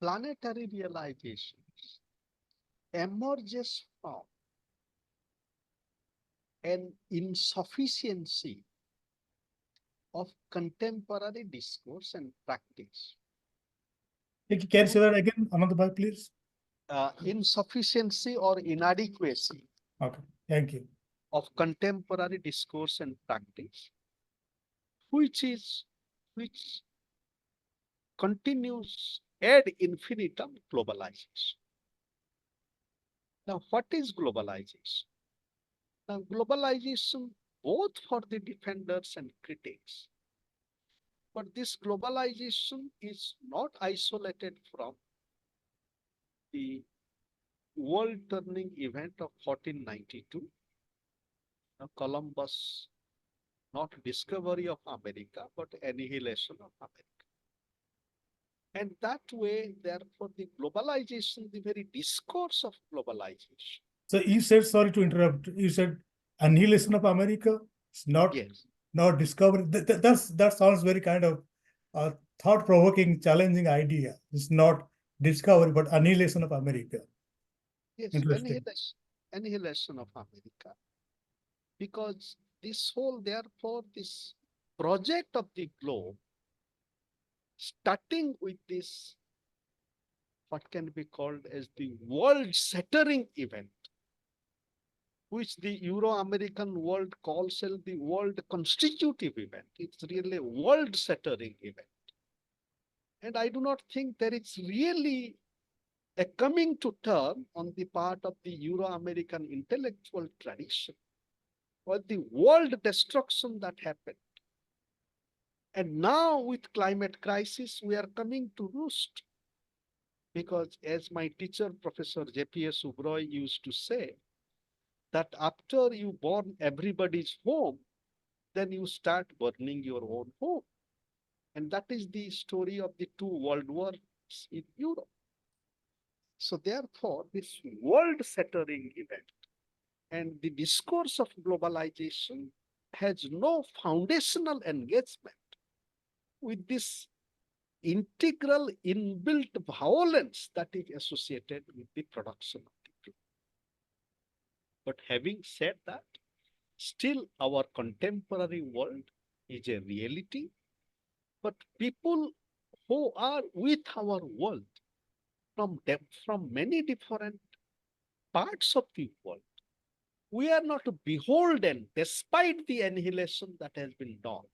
S3: planetary realizations emerges from an insufficiency of contemporary discourse and practice.
S2: Can you say that again, Ananta, please?
S3: Insufficiency or inadequacy
S2: Okay, thank you.
S3: of contemporary discourse and practice, which continues ad infinitum globalization. Now, what is globalization? Now, globalization, both for the defenders and critics, but this globalization is not isolated from the world turning event of 1492. Now, Columbus, not discovery of America, but annihilation of America. And that way, therefore, the globalization, the very discourse of globalization.
S2: So you said, sorry to interrupt, you said annihilation of America? It's not,
S3: Yes.
S2: not discovery. That sounds very kind of thought-provoking, challenging idea. It's not discovery, but annihilation of America.
S3: Yes,
S2: Interesting.
S3: annihilation of America. Because this whole, therefore, this project of the globe, starting with this, what can be called as the world-shattering event, which the Euro-American world calls the world constitutive event. It's really a world-shattering event. And I do not think there is really a coming to term on the part of the Euro-American intellectual tradition or the world destruction that happened. And now with climate crisis, we are coming to roost. Because as my teacher, Professor J.P.S. Ubroy used to say, that after you burn everybody's home, then you start burning your own home. And that is the story of the two world wars in Europe. So therefore, this world-shattering event and the discourse of globalization has no foundational engagement with this integral inbuilt violence that is associated with the production of the globe. But having said that, still our contemporary world is a reality, but people who are with our world from many different
S5: parts of the world, we are not beholden, despite the annihilation that has been done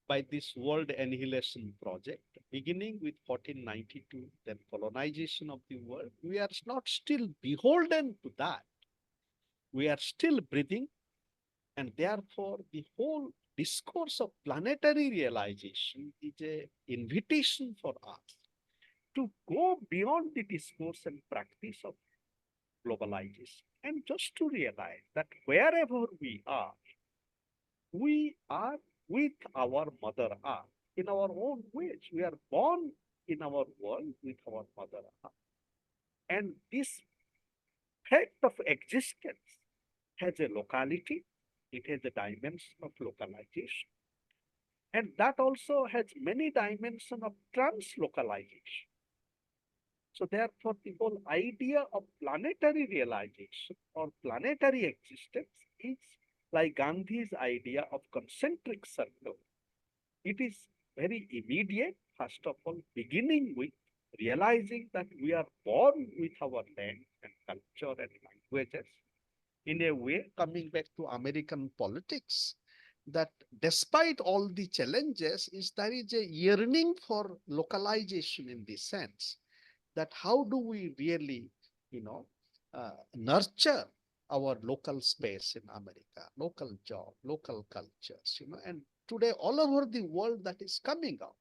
S5: by this World Annihilation Project, beginning with 1492, then colonization of the world. We are not still beholden to that. We are still breathing, and therefore the whole discourse of planetary realization is an invitation for us to go beyond the discourse and practice of globalization, and just to realize that wherever we are with our Mother Earth in our own ways. We are born in our world with our Mother Earth. And this fact of existence has a locality, it has a dimension of localization. And that also has many dimensions of translocalization. So therefore, the whole idea of planetary realization or planetary existence is like Gandhi's idea of concentric circle. It is very immediate, first of all, beginning with realizing that we are born with our land and culture and languages. In a way, coming back to American politics, that despite all the challenges, there is a yearning for localization in this sense, that how do we really, nurture our local space in America, local job, local cultures, and today all over the world that is coming out.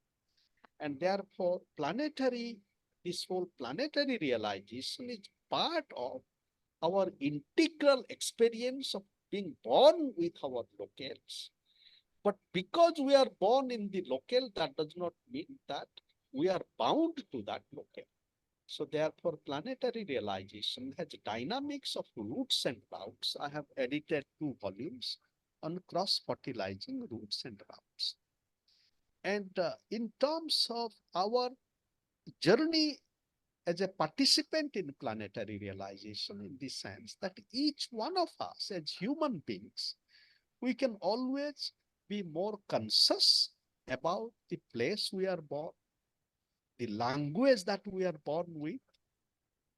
S5: And therefore, this whole planetary realization is part of our integral experience of being born with our locales. But because we are born in the locale, that does not mean that we are bound to that locale. So therefore, planetary realization has dynamics of roots and routes. I have edited 2 volumes on cross-fertilizing roots and routes. And in terms of our journey as a participant in planetary realization, in the sense that each one of us as human beings, we can always be more conscious about the place we are born, the language that we are born with,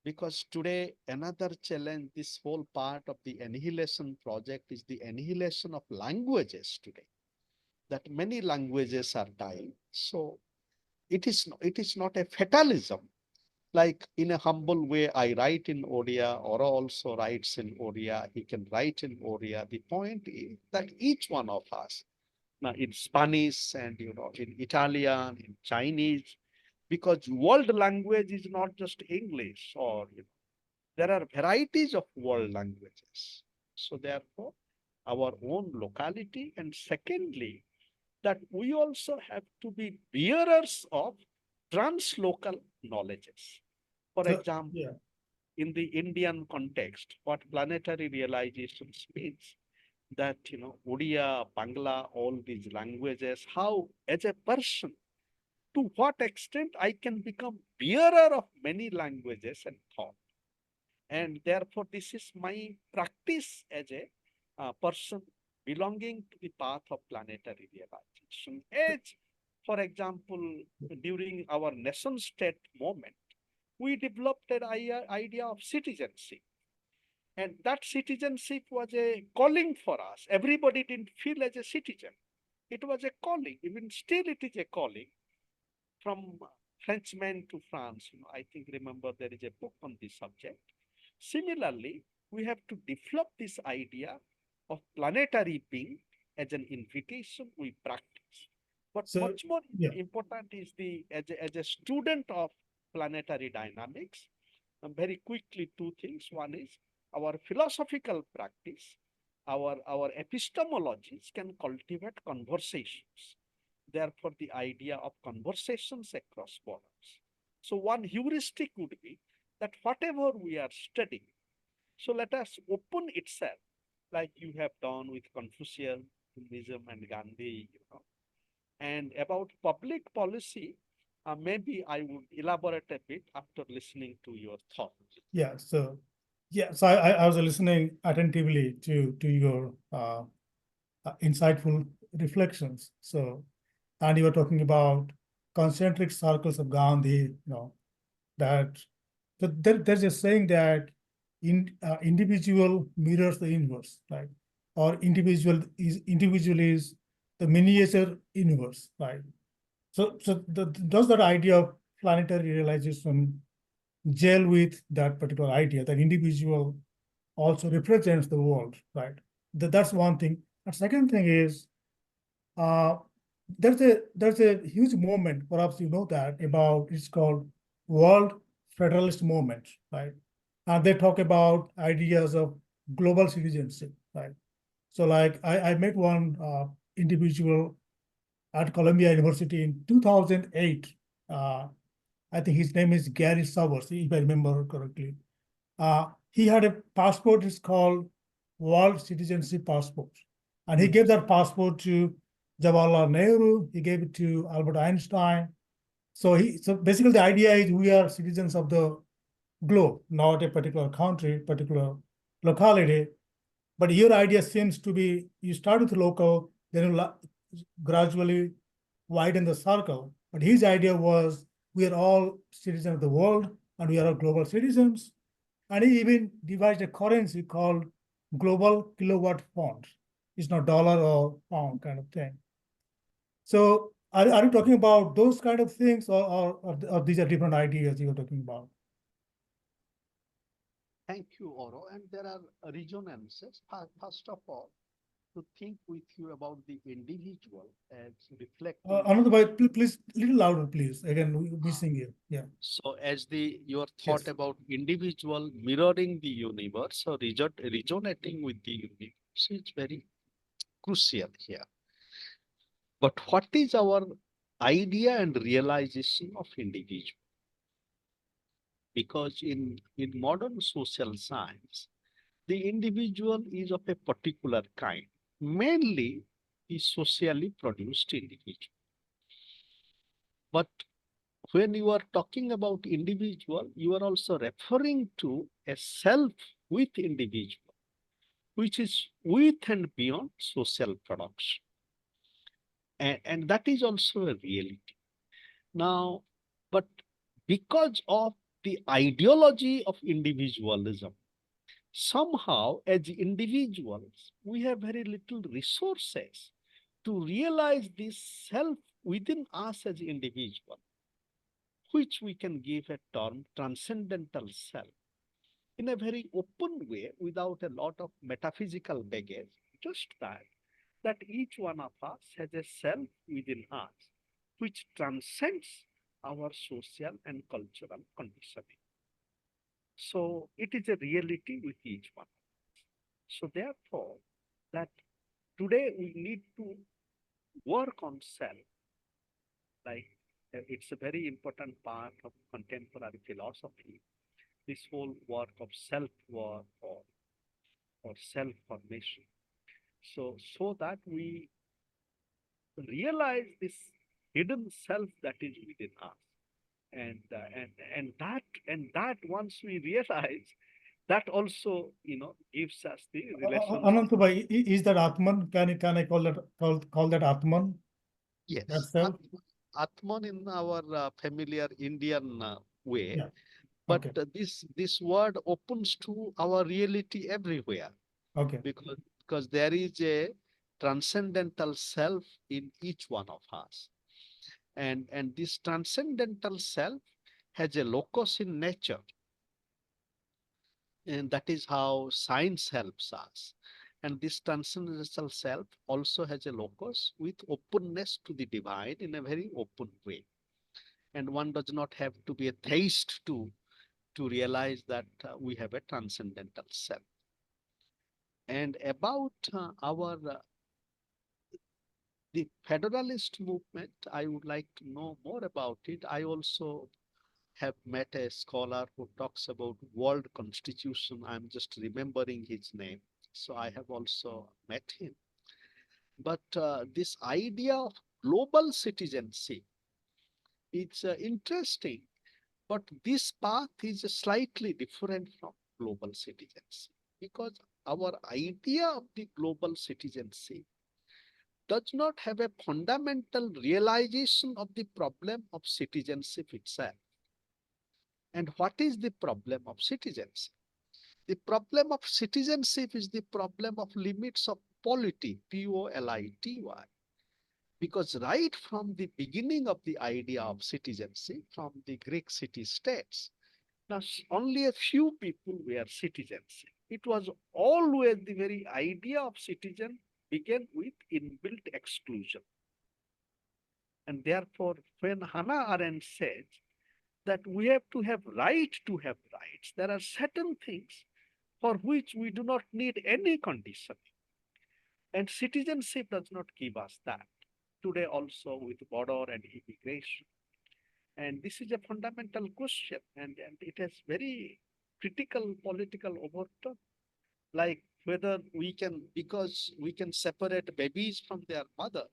S5: because today another challenge, this whole part of the annihilation project is the annihilation of languages today, that many languages are dying. So it is not a fatalism. Like in a humble way, I write in Odia, Ora also writes in Odia, he can write in Odia. The point is that each one of us, now in Spanish and in Italian, in Chinese, because world language is not just English, or there are varieties of world languages. So therefore, our own locality, and secondly, that we also have to be bearers of translocal knowledges. For example, in the Indian context, what planetary realization means, that Odia, Bangla, all these languages, how as a person, to what extent I can become bearer of many languages and thought. And therefore, this is my practice as a person belonging to the path of planetary realization. As, for example, during our nation state movement, we developed an idea of citizenship. And that citizenship was a calling for us. Everybody didn't feel as a citizen. It was a calling. Even still it is a calling. From Frenchman to France, I think, remember, there is a book on this subject. Similarly, we have to develop this idea of planetary being as an invitation we practice. But much more important is as a student of planetary dynamics, very quickly 2 things. One is our philosophical practice, our epistemologies can cultivate conversations. Therefore, the idea of conversations across borders. So one heuristic would be that whatever we are studying, so let us open itself, like you have done with Confucianism and Gandhi, And about public policy, maybe I would elaborate a bit after listening to your thoughts.
S2: So I was listening attentively to your insightful reflections. And you were talking about concentric circles of Gandhi, that there's a saying that individual mirrors the universe, right? Or individual is the miniature universe, right? So does that idea of planetary realization gel with that particular idea that individual also represents the world, right? That's one thing. And second thing is, uh, there's a huge movement, perhaps you know that about, it's called World Federalist Movement, right? And they talk about ideas of global citizenship, right? So like I met one individual at Columbia University in 2008. I think his name is Gary Savers, if I remember correctly. He had a passport, it's called World Citizenship Passport. And he gave that passport to Jawaharlal Nehru, he gave it to Albert Einstein. So basically the idea is we are citizens of the globe, not a particular country, particular locality. But your idea seems to be you start with local, then you gradually widen the circle. But his idea was we are all citizens of the world and we are all global citizens. And he even devised a currency called global kilowatt fund. It's not dollar or pound kind of thing. So are you talking about those kind of things, or these are different ideas you're talking about?
S3: Thank you, Oro. And there are resonances. First of all, to think with you about the individual as reflecting.
S2: Ananta, please, little louder, please. Again, we're missing you. Yeah.
S3: So as your thought
S2: Yes.
S3: about individual mirroring the universe or resonating with the universe is very crucial here. But what is our idea and realization of individual? Because in modern social science, the individual is of a particular kind, mainly the socially produced individual. But when you are talking about individual, you are also referring to a self with individual, which is with and beyond social production. And that is also a reality. Now, but because of the ideology of individualism, somehow as individuals, we have very little resources to realize this self within us as individual, which we can give a term transcendental self in a very open way without a lot of metaphysical baggage, just that each one of us has a self within us which transcends our social and cultural conditioning. So it is a reality with each one. So therefore, that today we need to work on self, like it's a very important part of contemporary philosophy, this whole work of self-work or self-formation. So that we realize this hidden self that is within us. And that once we realize, that also gives us the relation.
S2: Ananta, is that Atman? Can I call that Atman?
S3: Yes,
S2: That's self?
S3: Atman in our familiar Indian way,
S2: Yeah.
S3: but
S2: Okay.
S3: This word opens to our reality everywhere,
S2: Okay.
S3: because there is a transcendental self in each one of us, and this transcendental self has a locus in nature, and that is how science helps us. And this transcendental self also has a locus with openness to the divine in a very open way. And one does not have to be a theist to realize that we have a transcendental self. And about the federalist movement, I would like to know more about it. I also have met a scholar who talks about world constitution. I'm just remembering his name. So I have also met him. But this idea of global citizenship, it's interesting, but this path is slightly different from global citizenship, because our idea of the global citizenship does not have a fundamental realization of the problem of citizenship itself. And what is the problem of citizenship? The problem of citizenship is the problem of limits of polity, P-O-L-I-T-Y. Because right from the beginning of the idea of citizenship, from the Greek city-states, now only a few people were citizens. It was always the very idea of citizen began with inbuilt exclusion. And therefore, when Hannah Arendt says that we have to have rights, there are certain things for which we do not need any condition. And citizenship does not give us that. Today also with border and immigration. And this is a fundamental question, and it has very critical political overtone, like whether we can, because we can separate babies from their mother,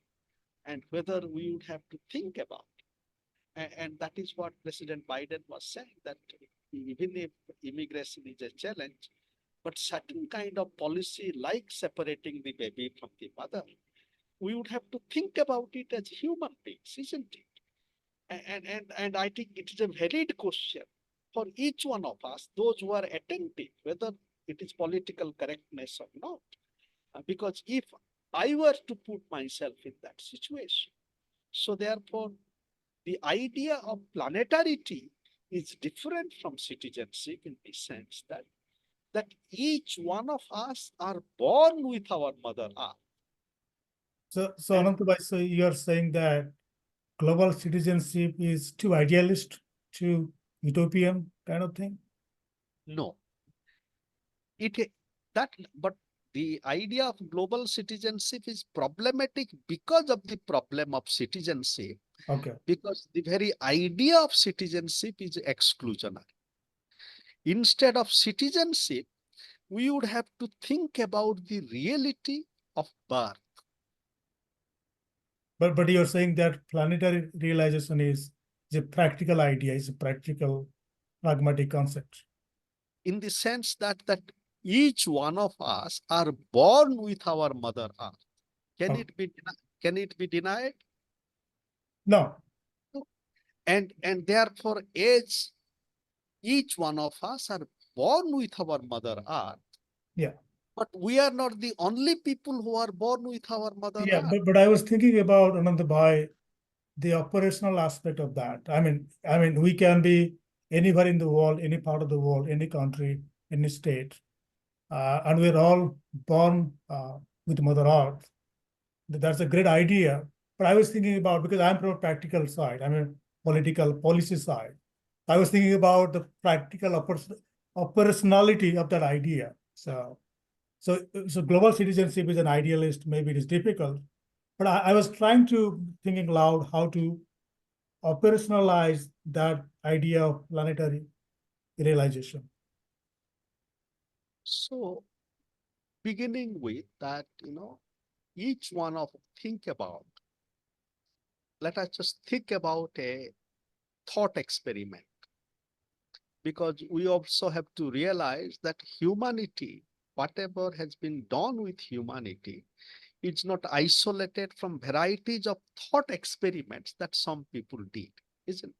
S3: and whether we would have to think about. And that is what President Biden was saying, that even if immigration is a challenge, but certain kind of policy like separating the baby from the mother, we would have to think about it as human beings, isn't it? And I think it is a valid question for each one of us, those who are attentive, whether it is political correctness or not. Because if I were to put myself in that situation, so therefore the idea of planetarity is different from citizenship in the sense that each one of us are born with our mother earth.
S2: So Ananta, so you are saying that global citizenship is too idealist, too utopian kind of thing?
S3: No. But the idea of global citizenship is problematic because of the problem of citizenship.
S2: Okay.
S3: Because the very idea of citizenship is exclusionary. Instead of citizenship, we would have to think about the reality of birth.
S2: But you're saying that planetary realization is a practical idea, is a practical, pragmatic concept.
S3: In the sense that each one of us are born with our mother earth. Can it be denied?
S2: No.
S3: And therefore, as each one of us are born with our mother earth.
S2: Yeah.
S3: But we are not the only people who are born with our mother earth.
S2: But I was thinking about, Ananta Bhai, the operational aspect of that. I mean, we can be anywhere in the world, any part of the world, any country, any state, and we're all born with Mother Earth. That's a great idea. But I was thinking about, because I'm from a practical side, I mean, political policy side. I was thinking about the practical operationality of that idea. So global citizenship is an idealist. Maybe it is difficult, but I was trying to thinking loud how to operationalize that idea of planetary realization.
S3: So, beginning with that, each one of let us just think about a thought experiment. Because we also have to realize that humanity, whatever has been done with humanity, it's not isolated from varieties of thought experiments that some people did, isn't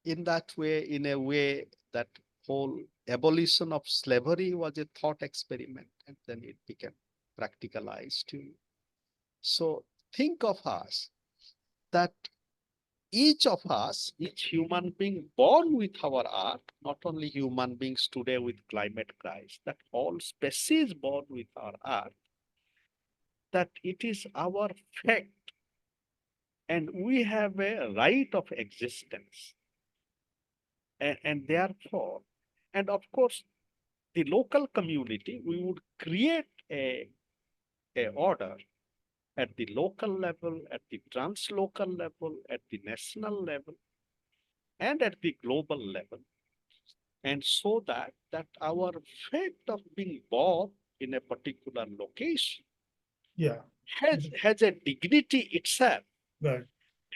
S3: it? In a way, that whole abolition of slavery was a thought experiment, and then it became practicalized too. So think of us, that each of us, each human being born with our earth, not only human beings today with climate crisis, that all species born with our earth, that it is our fate, and we have a right of existence. And therefore, and of course, the local community, we would create a order at the local level, at the translocal level, at the national level, and at the global level. And so that our fate of being born in a particular location has a dignity itself.
S2: Right.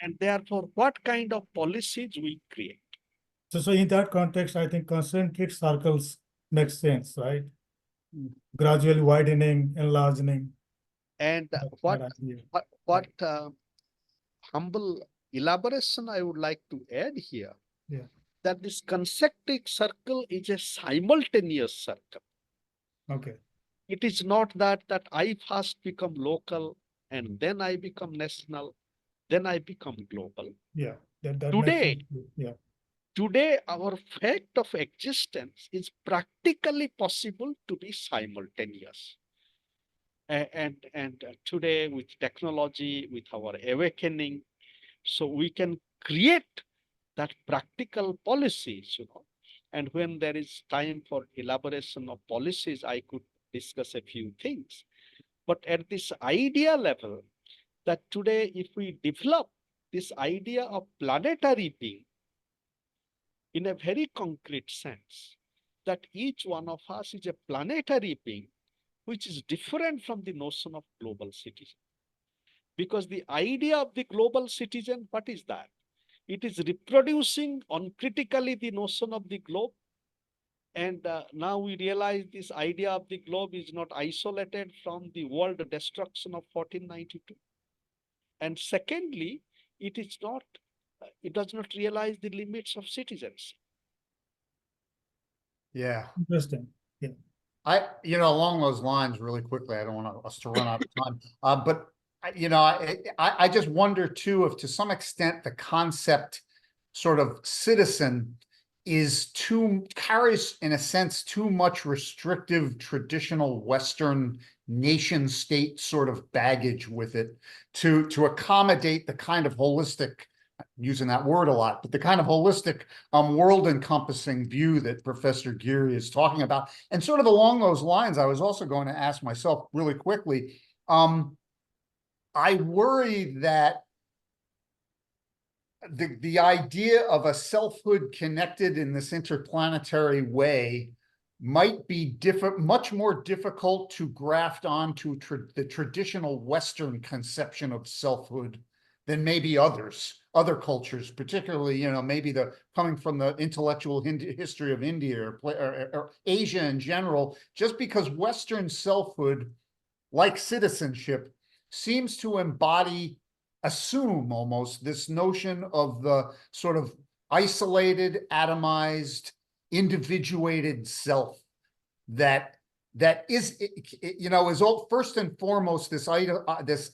S3: And therefore, what kind of policies we create.
S2: So in that context, I think concentric circles make sense, right? Gradually widening, enlarging.
S3: And humble elaboration I would like to add here.
S2: Yeah.
S5: that this concentric circle is a simultaneous circle.
S2: Okay.
S5: It is not that I first become local and then I become national, then I become global.
S2: Yeah. That makes
S5: Today,
S2: sense. Yeah.
S5: today our fact of existence is practically possible to be simultaneous. And today with technology, with our awakening, so we can create that practical policies, and when there is time for elaboration of policies, I could discuss a few things. But at this idea level, that today if we develop this idea of planetary being in a very concrete sense, that each one of us is a planetary being, which is different from the notion of global citizen. Because the idea of the global citizen, what is that? It is reproducing uncritically the notion of the globe. And now we realize this idea of the globe is not isolated from the world destruction of 1492. And secondly, it is not, it does not realize the limits of citizens.
S4: Yeah.
S2: Interesting.
S4: Along those lines, really quickly, I don't want us to run out of time. But I just wonder too, if to some extent the concept sort of citizen carries in a sense too much restrictive traditional Western nation state sort of baggage with it to accommodate the kind of holistic, using that word a lot, but the kind of holistic world encompassing view that Professor Giri is talking about. And sort of along those lines, I was also going to ask myself really quickly, I worry that the idea of a selfhood connected in this interplanetary way might be much more difficult to graft onto the traditional Western conception of selfhood than maybe other cultures, particularly, maybe coming from the intellectual history of India or Asia in general, just because Western selfhood, like citizenship, seems to assume almost this notion of the sort of isolated, atomized, individuated self that is first and foremost this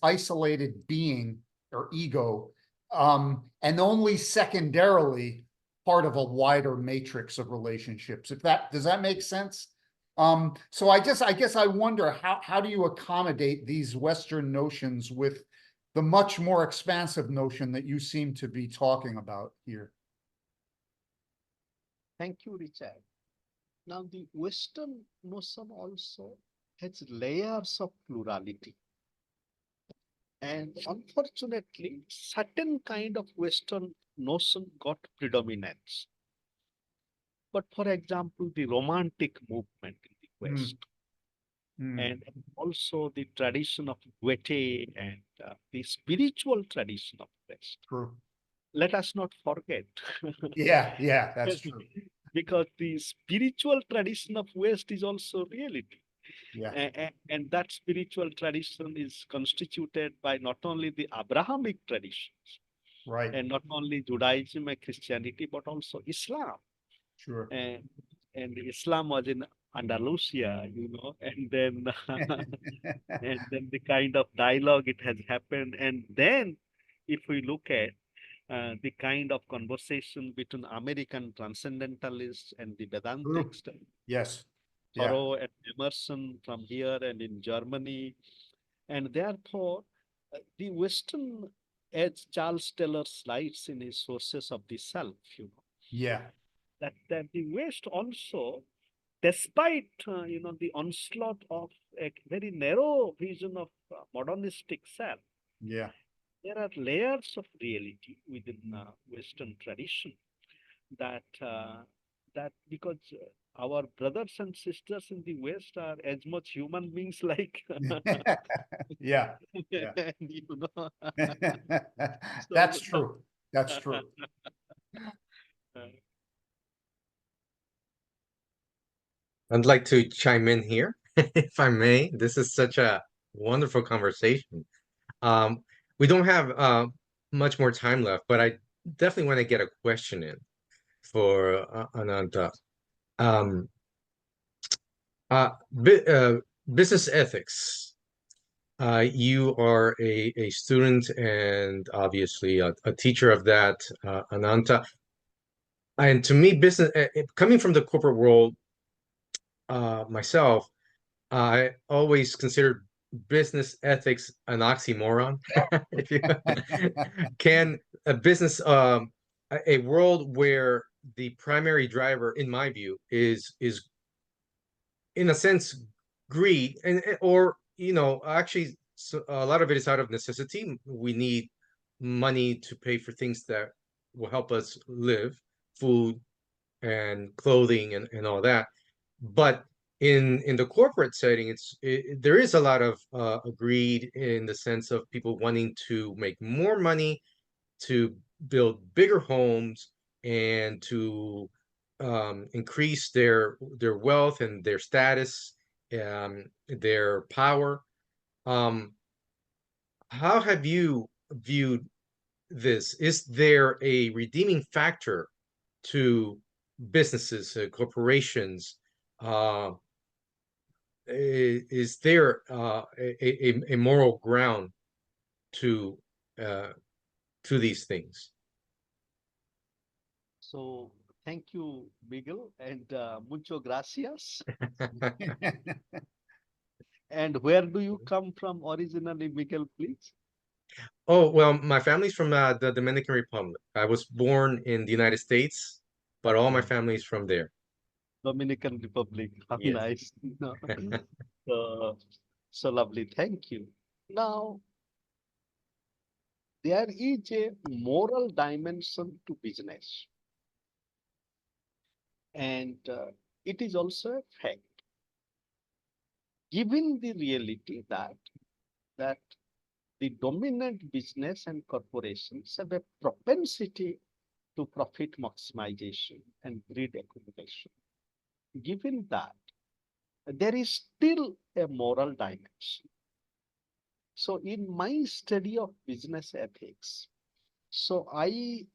S4: isolated being or ego, and only secondarily part of a wider matrix of relationships. Does that make sense? So I guess I wonder how do you accommodate these Western notions with the much more expansive notion that you seem to be talking about here?
S3: Thank you, Richard. Now, the Western notion also has layers of plurality. And unfortunately, certain kind of Western notion got predominance. But for example, the Romantic movement in the West, and also the tradition of Goethe and the spiritual tradition of West.
S4: True.
S3: Let us not forget.
S4: Yeah, that's true.
S3: Because the spiritual tradition of West is also reality.
S4: Yeah.
S3: And that spiritual tradition is constituted by not only the Abrahamic traditions,
S4: Right.
S3: and not only Judaism and Christianity, but also Islam.
S4: Sure.
S3: And Islam was in Andalusia, and then and then the kind of dialogue it has happened. And then if we look at the kind of conversation between American transcendentalists and the Vedantics,
S4: Yes.
S3: Thoreau and Emerson from here and in Germany. And therefore, the Western, as Charles Taylor writes in his Sources of the Self,
S4: Yeah.
S3: that the West also, despite the onslaught of a very narrow vision of modernistic self,
S4: Yeah.
S3: there are layers of reality within Western tradition that because our brothers and sisters in the West are as much human beings like
S4: Yeah. That's true. That's true.
S6: I'd like to chime in here, if I may. This is such a wonderful conversation. We don't have much more time left, but I definitely want to get a question in. for Ananta. Um, bi Business ethics. You are a student and obviously a teacher of that, Ananta. And to me, business coming from the corporate world myself, I always considered business ethics an oxymoron. If you can a business a world where the primary driver, in my view, is in a sense greed and or actually a lot of it is out of necessity. We need money to pay for things that will help us live, food and clothing and all that. But in the corporate setting, there is a lot of greed in the sense of people wanting to make more money, to build bigger homes, and to increase their wealth and their status, their power. Um, how have you viewed this? Is there a redeeming factor to businesses, corporations? Is there a moral ground to uh, these things?
S3: So thank you, Miguel, and mucho gracias. And where do you come from originally, Miguel, please?
S6: Oh, well, my family's from the Dominican Republic. I was born in the United States, but all my family is from there.
S3: Dominican Republic. How
S6: Yes.
S3: nice. No. So lovely. Thank you. Now, there is a moral dimension to business, and it is also a fact. Given the reality that the dominant business and corporations have a propensity to profit maximization and greed accumulation. Given that, there is still a moral dimension. So in my study of business ethics, so I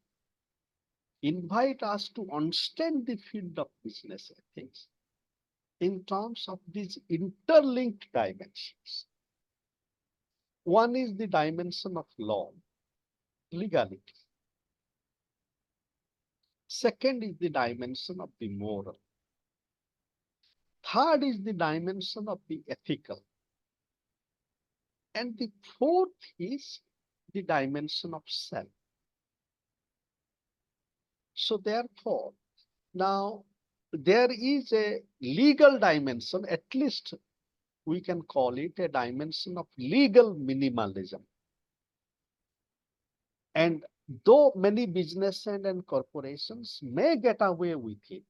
S3: invite us to understand the field of business ethics in terms of these interlinked dimensions. One is the dimension of law, legality. Second is the dimension of the moral. Third is the dimension of the ethical. And the fourth is the dimension of self. So therefore, now there is a legal dimension, at least we can call it a dimension of legal minimalism. And though many businesses and corporations may get away with it,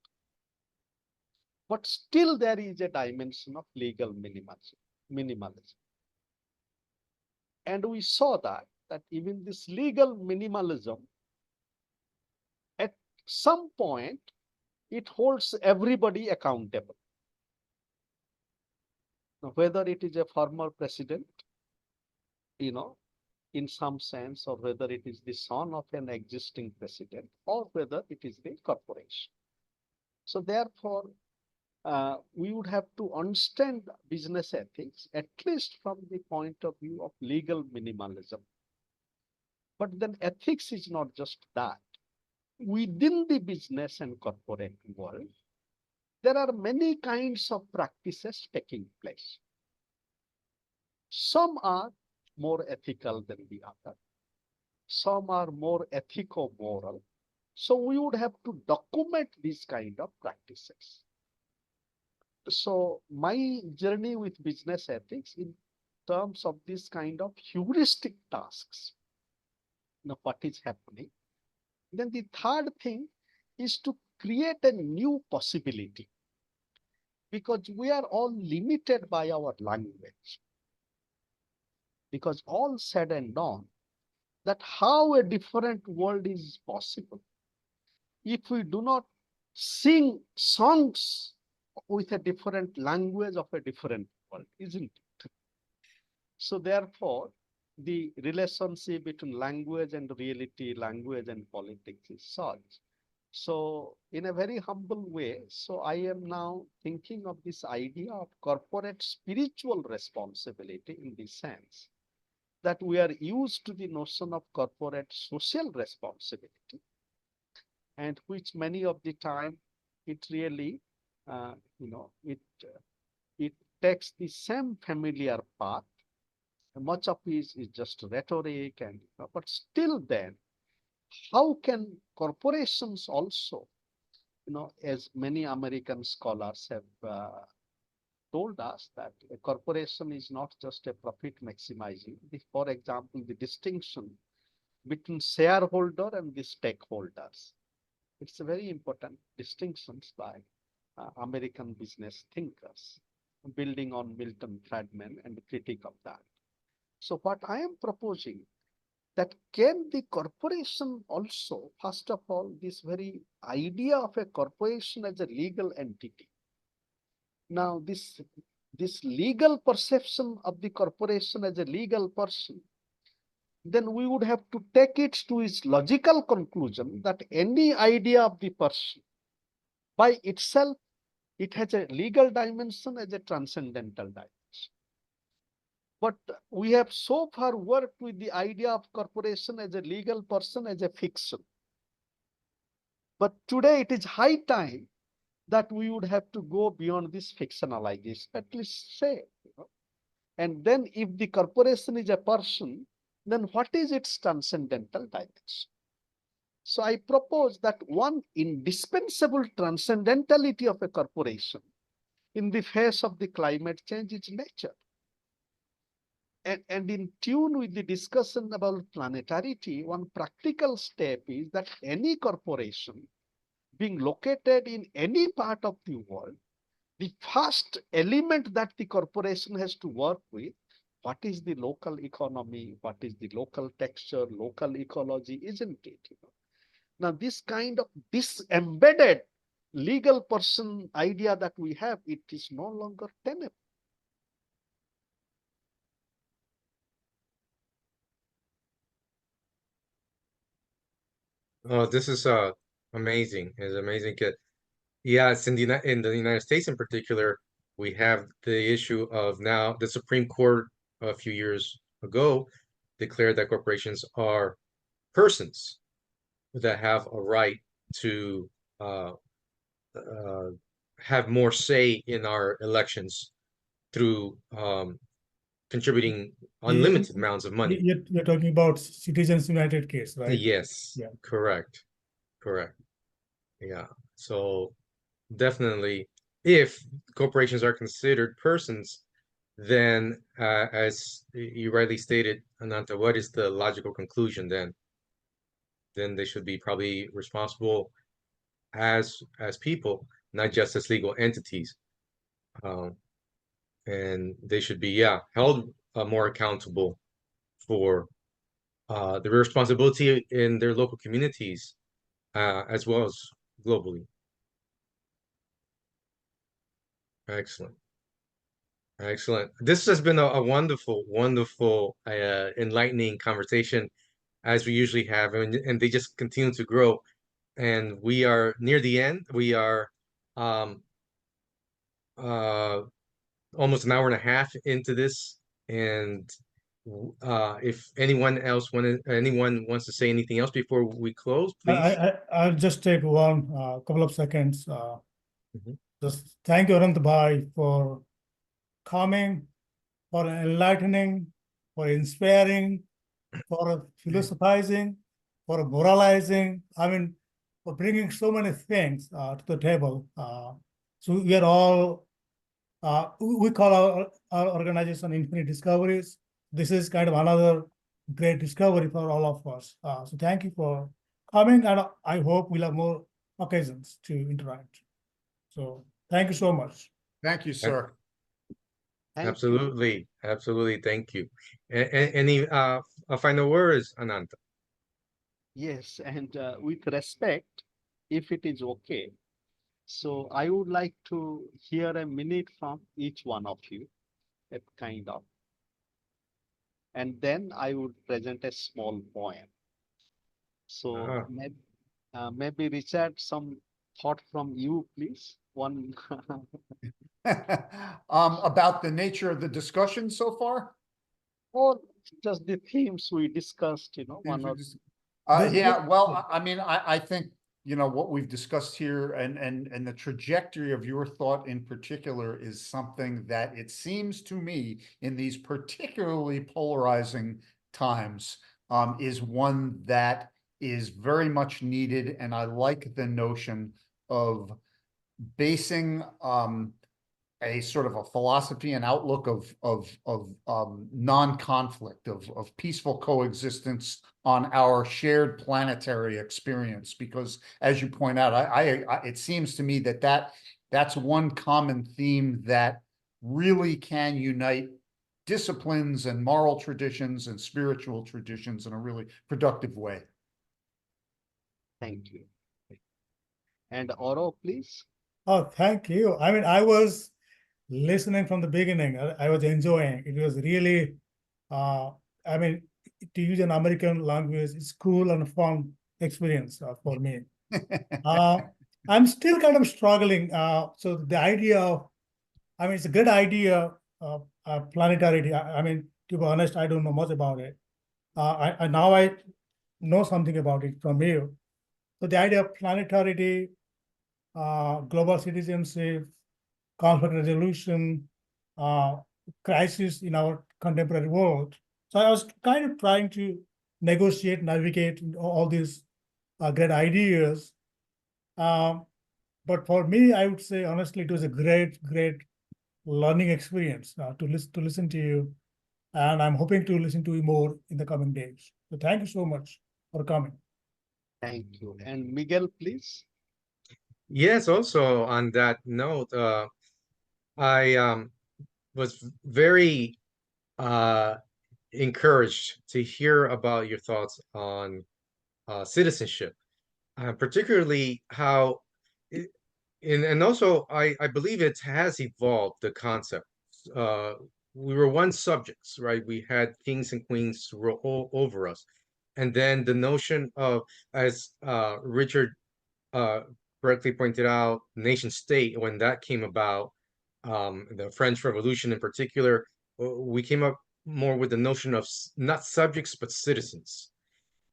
S3: but still there is a dimension of legal minimalism. And we saw that even this legal minimalism, at some point, it holds everybody accountable. Now, whether it is a former president, in some sense, or whether it is the son of an existing president, or whether it is the corporation. So therefore, we would have to understand business ethics, at least from the point of view of legal minimalism. But then ethics is not just that. Within the business and corporate world, there are many kinds of practices taking place. Some are more ethical than the other. Some are more ethico-moral. So we would have to document these kind of practices. So my journey with business ethics in terms of this kind of heuristic tasks, what is happening. Then the third thing is to create a new possibility, because we are all limited by our language. Because all said and done, that how a different world is possible if we do not sing songs with a different language of a different world, isn't it? So therefore, the relationship between language and reality, language and politics is such So in a very humble way, so I am now thinking of this idea of corporate spiritual responsibility in the sense that we are used to the notion of corporate social responsibility, and which many of the time it really, it takes the same familiar path. Much of it is just rhetoric, and but still, then how can corporations also, as many American scholars have told us, that a corporation is not just a profit maximizing. For example, the distinction between shareholder and the stakeholders. It's a very important distinctions by American business thinkers, building on Milton Friedman and the critique of that. So what I am proposing, that can the corporation also, first of all, this very idea of a corporation as a legal entity. Now, this legal perception of the corporation as a legal person, then we would have to take it to its logical conclusion that any idea of the person by itself, it has a legal dimension as a transcendental dimension. But we have so far worked with the idea of corporation as a legal person as a fiction. But today it is high time that we would have to go beyond this fictionalization, at least say. And then if the corporation is a person, then what is its transcendental dimension? So I propose that one indispensable transcendentality of a corporation in the face of the climate change is nature. And in tune with the discussion about planetarity, one practical step is that any corporation being located in any part of the world, the first element that the corporation has to work with, what is the local economy, what is the local texture, local ecology, isn't it? Now, this kind of disembedded legal person idea that we have, it is no longer tenable.
S6: Oh, this is amazing. It's amazing. Yes, in the United States in particular, we have the issue of now the Supreme Court a few years ago declared that corporations are persons that have a right to uh, uh, have more say in our elections through contributing unlimited amounts of money.
S2: You're talking about Citizens United case, right?
S6: Yes,
S2: Yeah.
S6: correct. Yeah. So definitely, if corporations are considered persons, then as you rightly stated, Ananta, what is the logical conclusion then? Then they should be probably responsible as people, not just as legal entities. And they should be, held more accountable for the responsibility in their local communities, as well as globally. Excellent. Excellent. This has been a wonderful, wonderful, enlightening conversation, as we usually have, and they just continue to grow. And we are near the end. We are um, almost an hour and a half into this, and if anyone wants to say anything else before we close, please.
S2: I'll just take one couple of seconds.
S6: Mhm.
S2: Just thank you, Anant Bhai, for coming, for enlightening, for inspiring, for philosophizing, for moralizing. I mean, for bringing so many things to the table. So we are all, we call our organization Infinite Discoveries. This is kind of another great discovery for all of us. So thank you for coming, and I hope we'll have more occasions to interact. So thank you so much.
S4: Thank you, sir.
S3: Thank you.
S6: Absolutely, absolutely. Thank you. Any final words, Ananta?
S3: Yes, and with respect, if it is okay, so I would like to hear a minute from each one of you, a kind of, and then I would present a small poem. So
S6: Ah.
S3: Maybe Richard, some thought from you, please. One.
S4: About the nature of the discussion so far?
S3: Or just the themes we discussed, one or
S4: Yeah, well, I mean, I think, what we've discussed here and the trajectory of your thought in particular is something that it seems to me in these particularly polarizing times, is one that is very much needed. And I like the notion of basing, a sort of a philosophy and outlook of non-conflict, of peaceful coexistence on our shared planetary experience. Because as you point out, it seems to me that's one common theme that really can unite disciplines and moral traditions and spiritual traditions in a really productive way.
S3: thank you. And Oro, please.
S2: Oh, thank you. I mean, I was listening from the beginning. I was enjoying. It was really, I mean, to use an American language, it's cool and fun experience for me. I'm still kind of struggling. So the idea of, I mean, it's a good idea of planetarity. I mean, to be honest, I don't know much about it. Now I know something about it from you. So the idea of planetarity, global citizenship, conflict resolution, crisis in our contemporary world. So I was kind of trying to negotiate, navigate all these great ideas. But for me, I would say, honestly, it was a great learning experience to listen to you. And I'm hoping to listen to you more in the coming days. So thank you so much for coming.
S3: Thank you. And Miguel, please.
S6: Yes, also on that note, I was very encouraged to hear about your thoughts on citizenship, particularly how, and also I believe it has evolved the concept. We were once subjects, right? We had kings and queens rule over us, and then the notion of, as Richard correctly pointed out, nation state, when that came about, the French Revolution in particular, we came up more with the notion of not subjects but citizens.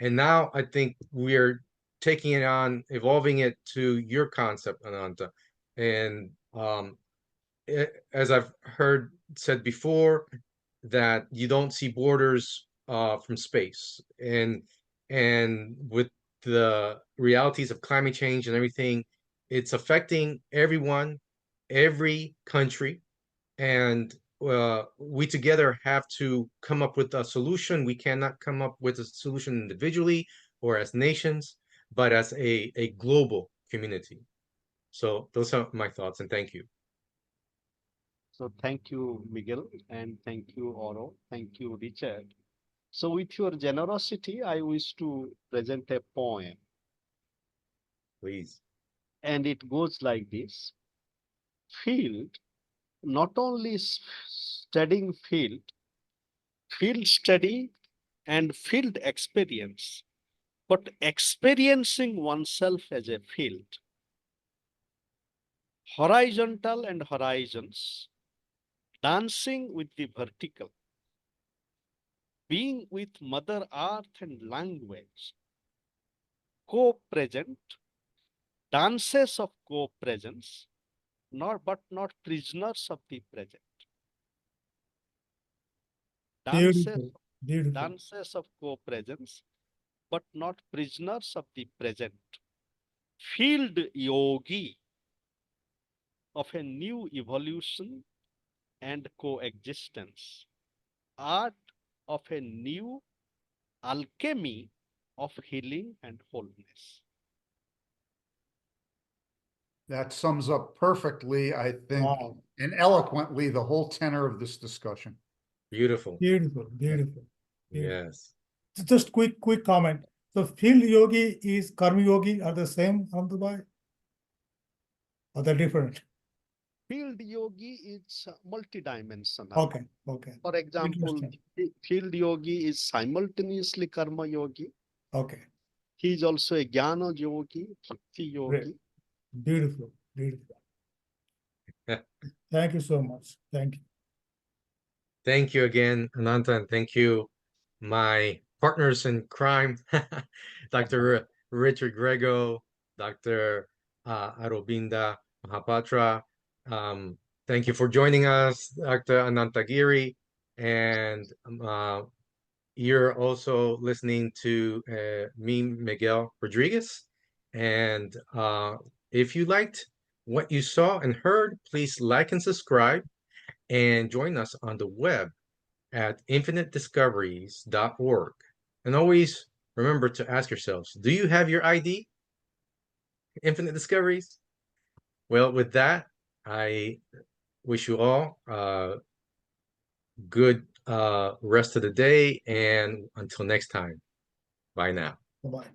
S6: And now I think we're taking it on, evolving it to your concept, Ananta. And as I've heard said before, that you don't see borders from space, and with the realities of climate change and everything, it's affecting everyone, every country, and we together have to come up with a solution. We cannot come up with a solution individually or as nations, but as a global community. So those are my thoughts, and thank you.
S3: So thank you, Miguel, and thank you, Oro. Thank you, Richard. So with your generosity, I wish to present a poem.
S6: Please.
S3: And it goes like this. Field, not only studying field study and field experience, but experiencing oneself as a field. Horizontal and horizons, dancing with the vertical, being with Mother Earth and language, co-present, dances of co-presence, but not prisoners of the present.
S2: Beautiful.
S3: Dances of co-presence, but not prisoners of the present. Field yogi of a new evolution and coexistence. Art of a new alchemy of healing and wholeness.
S4: That sums up perfectly, I think,
S2: Wow.
S4: and eloquently the whole tenor of this discussion.
S6: Beautiful.
S2: Beautiful.
S6: Yes.
S2: Just quick comment. So field yogi is karma yogi are the same, Anantabhai? Or they're different?
S3: Field yogi is multidimensional.
S2: Okay.
S3: For example, field yogi is simultaneously karma yogi.
S2: Okay.
S3: He is also a Jnana Yogi, Bhakti
S2: Great.
S3: Yogi.
S2: Beautiful, beautiful.
S6: Yeah.
S2: Thank you so much. Thank you.
S6: Thank you again, Ananta, and thank you, my partners in crime, Dr. Richard Grego, Dr. Arobinda Mahapatra. Thank you for joining us, Dr. Ananta Giri, and you're also listening to me, Miguel Rodriguez. And if you liked what you saw and heard, please like and subscribe and join us on the web at infinitediscoveries.org. And always remember to ask yourselves, do you have your ID? Infinite Discoveries? Well, with that, I wish you all good rest of the day, and until next time, bye now.
S2: Bye-bye.